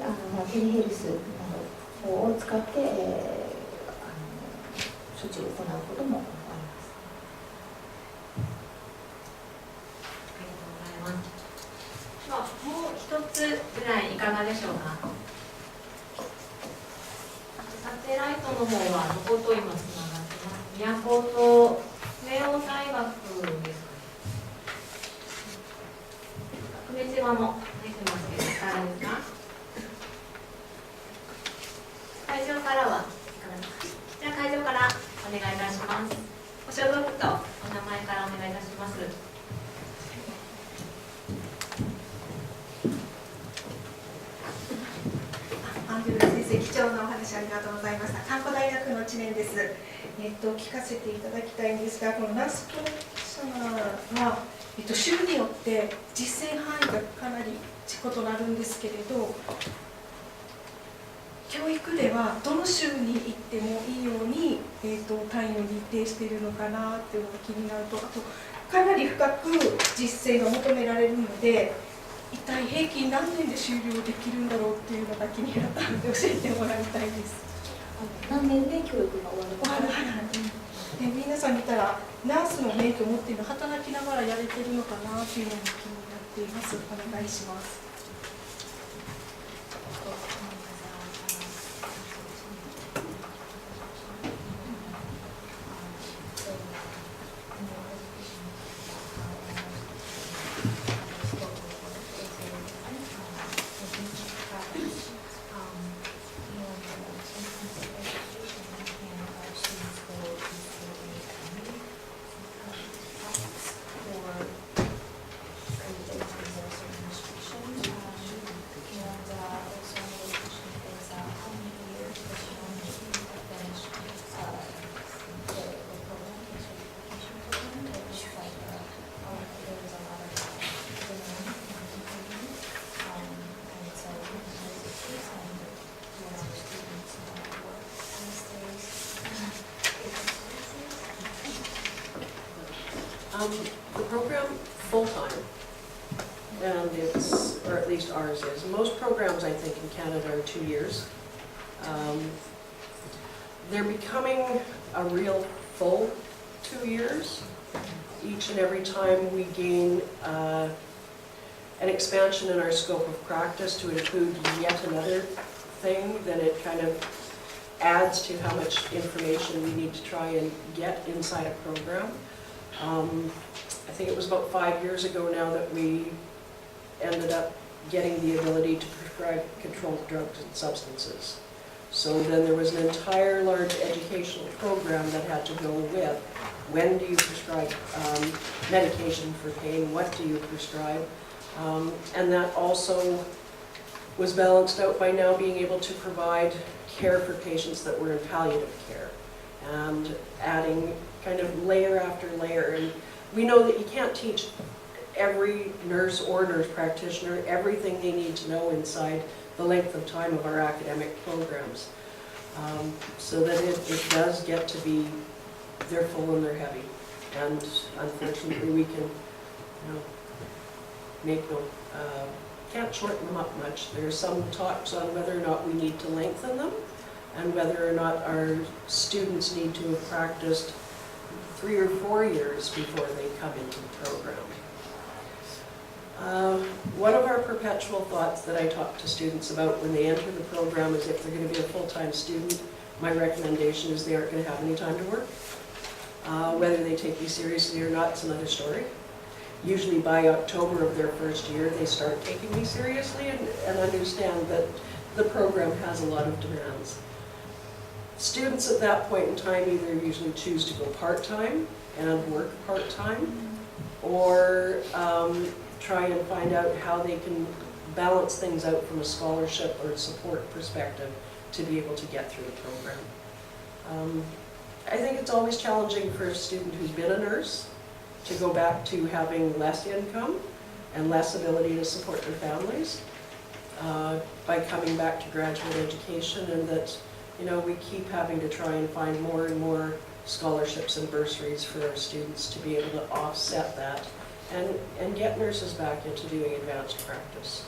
テレヘルスなどを使って、処置を行うこともあります。ありがとうございます。ではもう一つぐらいいかがでしょうか。サテライトの方はどこと今つながってます。都と名王大学ですかね。久米島も出てますけど、あれですか。会場からはいかがですか。じゃあ会場からお願いいたします。ご所属とお名前からお願いいたします。アンドリュー先生、貴重なお話ありがとうございました。看護大学の知念です。聞かせていただきたいんですが、このナースプラクティショナーは、州によって実践範囲がかなり異なるんですけれど、教育ではどの州に行ってもいいように、単位を認定しているのかなっていうのが気になると、あとかなり深く実践が求められるので、一体平均何年で終了できるんだろうっていうのが気になったので教えてもらいたいです。何年で教育が終わるか。で皆さん見たらナースの免許を持っているの働きながらやれてるのかなっていうのも気になっています。お願いします。The program full-time, and it's, or at least ours is, most programs I think in Canada are 2 years. They're becoming a real full 2 years. Each and every time we gain an expansion in our scope of practice to include yet another thing, then it kind of adds to how much information we need to try and get inside a program. I think it was about 5 years ago now that we ended up getting the ability to prescribe controlled drugs and substances. So then there was an entire large educational program that had to go with when do you prescribe medication for pain, what do you prescribe, and that also was balanced out by now being able to provide care for patients that were in palliative care and adding kind of layer after layer. And we know that you can't teach every nurse or nurse practitioner everything they need to know inside the length of time of our academic programs. So that it does get to be, they're full and they're heavy. And unfortunately we can, can't shorten them up much. There's some talks on whether or not we need to lengthen them and whether or not our students need to have practiced 3 or 4 years before they come into the program. One of our perpetual thoughts that I talk to students about when they enter the program is if they're going to be a full-time student, my recommendation is they aren't going to have any time to work. Whether they take me seriously or not is another story. Usually by October of their first year, they start taking me seriously and understand that the program has a lot of demands. Students at that point in time either usually choose to go part-time and work part-time, or try and find out how they can balance things out from a scholarship or support perspective to be able to get through the program. I think it's always challenging for a student who's been a nurse to go back to having less income and less ability to support their families by coming back to graduate education, and that, you know, we keep having to try and find more and more scholarships and bursaries for our students to be able to offset that and get nurses back into doing advanced practice.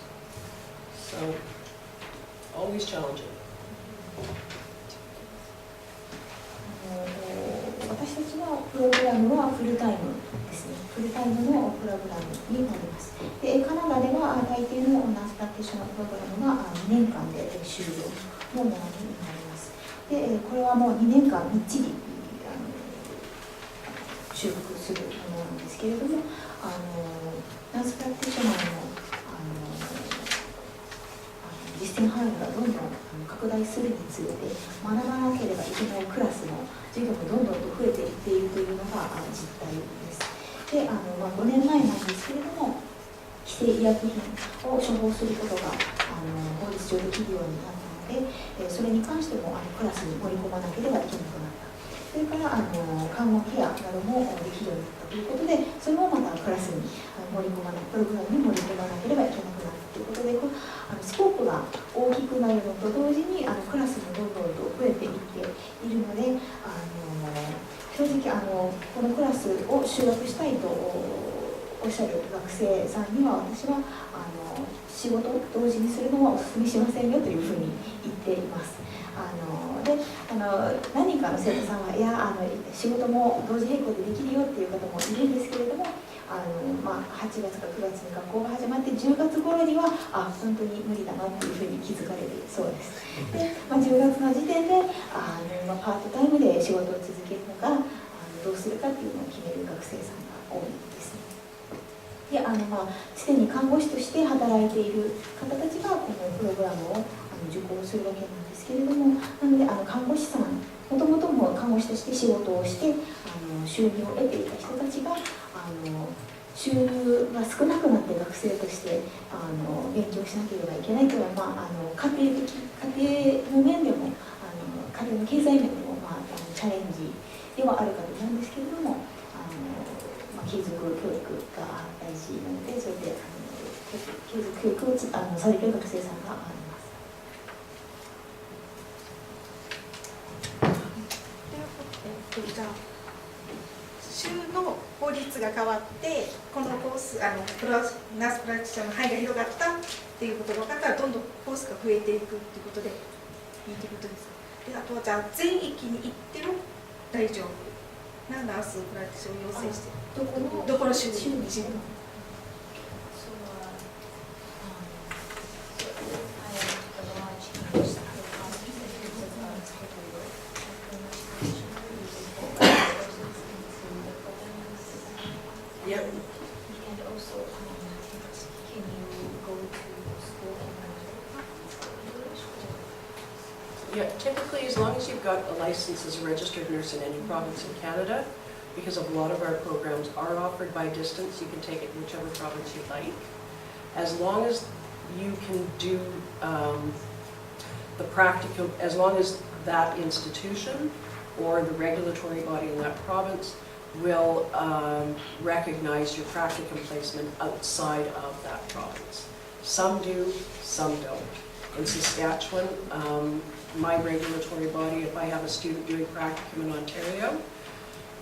So, always challenging. 私たちのプログラムはフルタイムですね。フルタイムのプログラムになります。で、カナダでは大抵のナースプラクティショナープログラムが2年間で終了のものになります。で、これはもう2年間みっちり修復するものなんですけれども、ナースプラクティショナーの実践範囲がどんどん拡大するにつれて、学ばなければいけないクラスの授業もどんどんと増えていっているというのが実態です。で、5年前なんですけれども、規制医薬品を処方することが法律上できるようになったので、それに関してもクラスに盛り込まなければいけなくなった。それから看護ケアなどもできるようになったということで、それもまたクラスに盛り込まなプログラムに盛り込まなければいけなくなったということで、スコープが大きくなるのと同時にクラスもどんどんと増えていっているので、正直このクラスを修学したいとおっしゃる学生さんには、私は仕事を同時にするのはお勧めしませんよというふうに言っています。で何人かの生徒さんは、いや仕事も同時並行でできるよっていう方もいるんですけれども、8月か9月に学校が始まって10月頃には本当に無理だなっていうふうに気づかれるそうです。で、10月の時点でパートタイムで仕事を続けるのかどうするかっていうのを決める学生さんが多いですね。ですでに看護師として働いている方たちがこのプログラムを受講するわけなんですけれども、なので看護師さん、もともとも看護師として仕事をして収入を得ていた人たちが収入が少なくなって学生として勉強しなければいけないというのは、家庭の面でも家庭の経済面でも、チャレンジではあるかと思うんですけれども、継続教育が大事なので、それで継続教育をされる学生さんがいます。じゃあ州の法律が変わってこのコースナースプラクティションの範囲が広がったっていうことが分かったら、どんどんコースが増えていくっていうことでいいということですか。で、あとはじゃあ全域に行っても大丈夫なナースプラクティションを要請してどこの州にYep. And also, can you go to school in English? Yeah, typically, as long as you've got a license as a registered nurse in any province in Canada, because a lot of our programs are offered by distance, you can take it in whichever province you like. As long as you can do the practicum, as long as that institution or the regulatory body in that province will recognize your practicum placement outside of that province. Some do, some don't. In Saskatchewan, my regulatory body, if I have a student doing practicum in Ontario,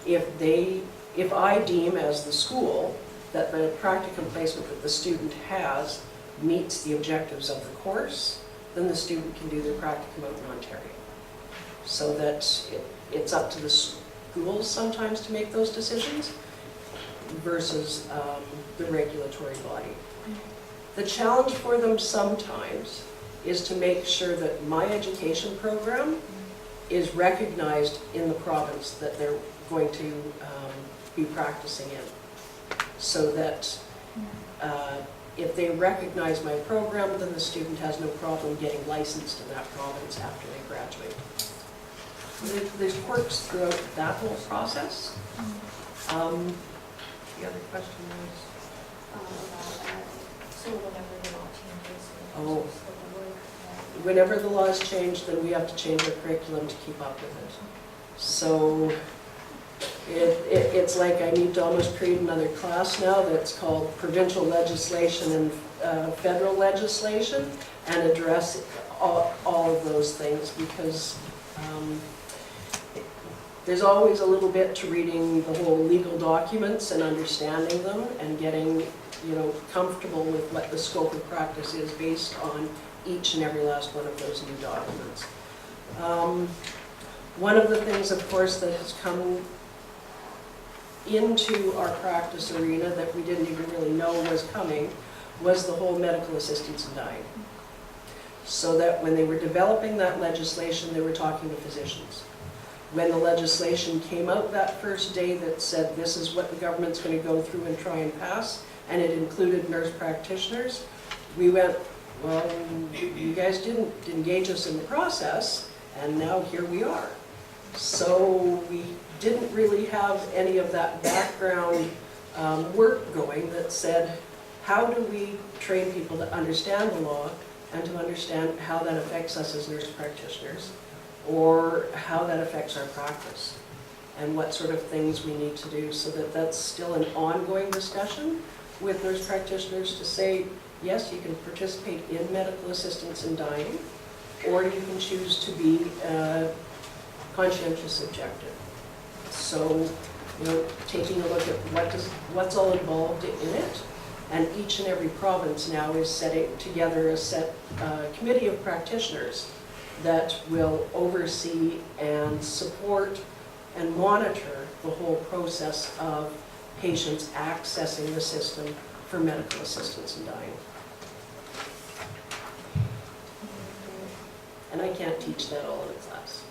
if I deem as the school that the practicum placement that the student has meets the objectives of the course, then the student can do their practicum out in Ontario. So that it's up to the schools sometimes to make those decisions versus the regulatory body. The challenge for them sometimes is to make sure that my education program is recognized in the province that they're going to be practicing in. So that if they recognize my program, then the student has no problem getting licensed in that province after they graduate. There's quirks throughout that whole process. The other question was, So whenever the law changes, Oh. so the work that Whenever the laws change, then we have to change our curriculum to keep up with it. So it's like I need to almost create another class now that's called provincial legislation and federal legislation, and address all of those things, because there's always a little bit to reading the whole legal documents and understanding them and getting, comfortable with what the scope of practice is based on each and every last one of those new documents. One of the things, of course, that has come into our practice arena that we didn't even really know was coming was the whole medical assistance in dying. So that when they were developing that legislation, they were talking to physicians. When the legislation came out that first day that said this is what the government's going to go through and try and pass, and it included nurse practitioners, we went, well, you guys didn't engage us in the process, and now here we are. So we didn't really have any of that background work going that said, how do we train people to understand the law and to understand how that affects us as nurse practitioners, or how that affects our practice, and what sort of things we need to do, so that that's still an ongoing discussion with nurse practitioners to say, yes, you can participate in medical assistance in dying, or you can choose to be conscientious objector. So, taking a look at what's all involved in it, and each and every province now is setting together a committee of practitioners that will oversee and support and monitor the whole process of patients accessing the system for medical assistance in dying. And I can't teach that all in a class.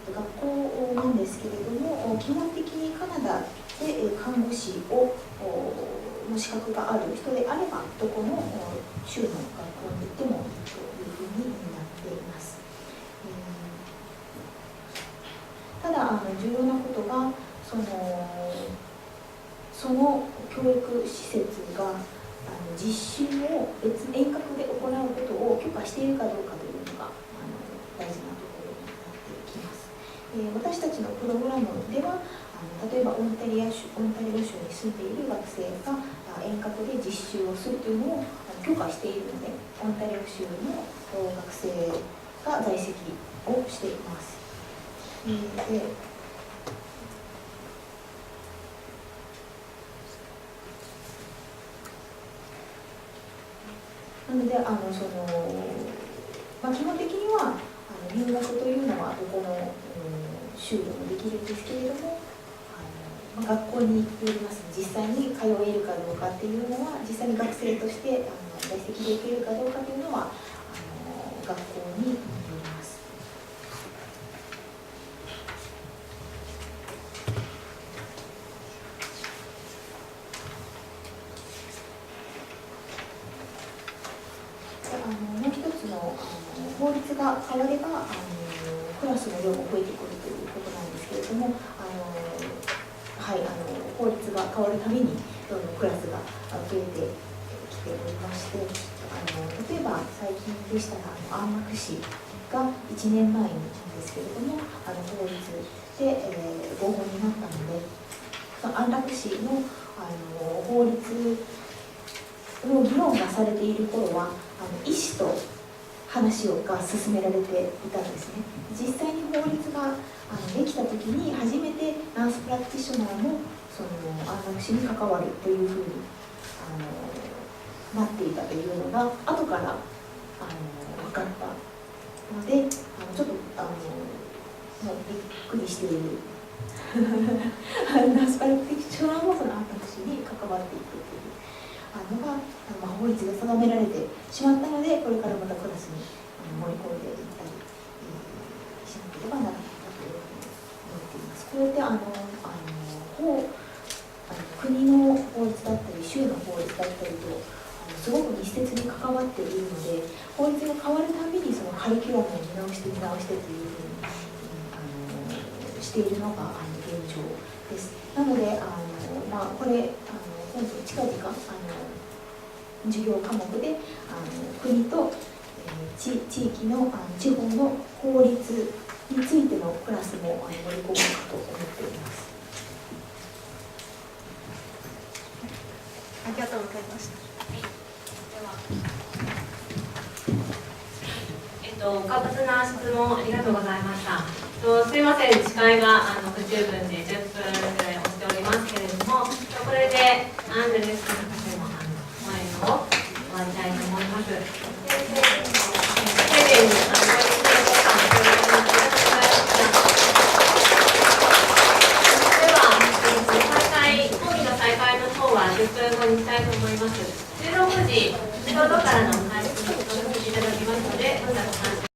学校なんですけれども、基本的にカナダで看護師の資格がある人であれば、どこの州の学校に行ってもいいというふうになっています。ただ重要なことが、その教育施設が実習を遠隔で行うことを許可しているかどうかというのが大事なところになってきます。私たちのプログラムでは、例えばオンタリオ州に住んでいる学生が遠隔で実習をするというのを許可しているので、オンタリオ州の学生が在籍をしています。なので基本的には留学というのはどこの州でもできるんですけれども、学校によります。実際に通えるかどうかっていうのは、実際に学生として在籍できるかどうかというのは学校によります。もう一つの法律が変わればクラスの量も増えてくるということなんですけれども、法律が変わるたびにどんどんクラスが増えてきておりまして、例えば最近でしたら安楽死が1年前なんですけれども、法律で、合法になったので、その安楽死の、法律の議論がされている頃は医師と話が進められていたんですね。実際に法律ができた時に初めてナースプラクティショナーもその安楽死に関わるというふうになっていたというのが後から分かったので、ちょっとびっくりしているナースプラクティショナーもその安楽死に関わっていくというのが法律が定められてしまったので、これからまたクラスに盛り込んでいったりしなければならないというふうに思っています。こうやって国の法律だったり州の法律だったりとすごく密接に関わっているので、法律が変わるたびにそのカリキュラムを見直してというふうにしているのが現状です。なのでこれ今度近々授業科目で国と地域の地方の法律についてのクラスも盛り込もうかと思っております。ありがとうございました。活発な質問ありがとうございました。すいません、司会が不十分で10分ぐらい押しておりますけれども、これでアンドレス博士の前のを終わりたいと思います。丁寧にご質問ありがとうございました。では、講義の再開の方は10分後にしたいと思います。16時ちょうどからの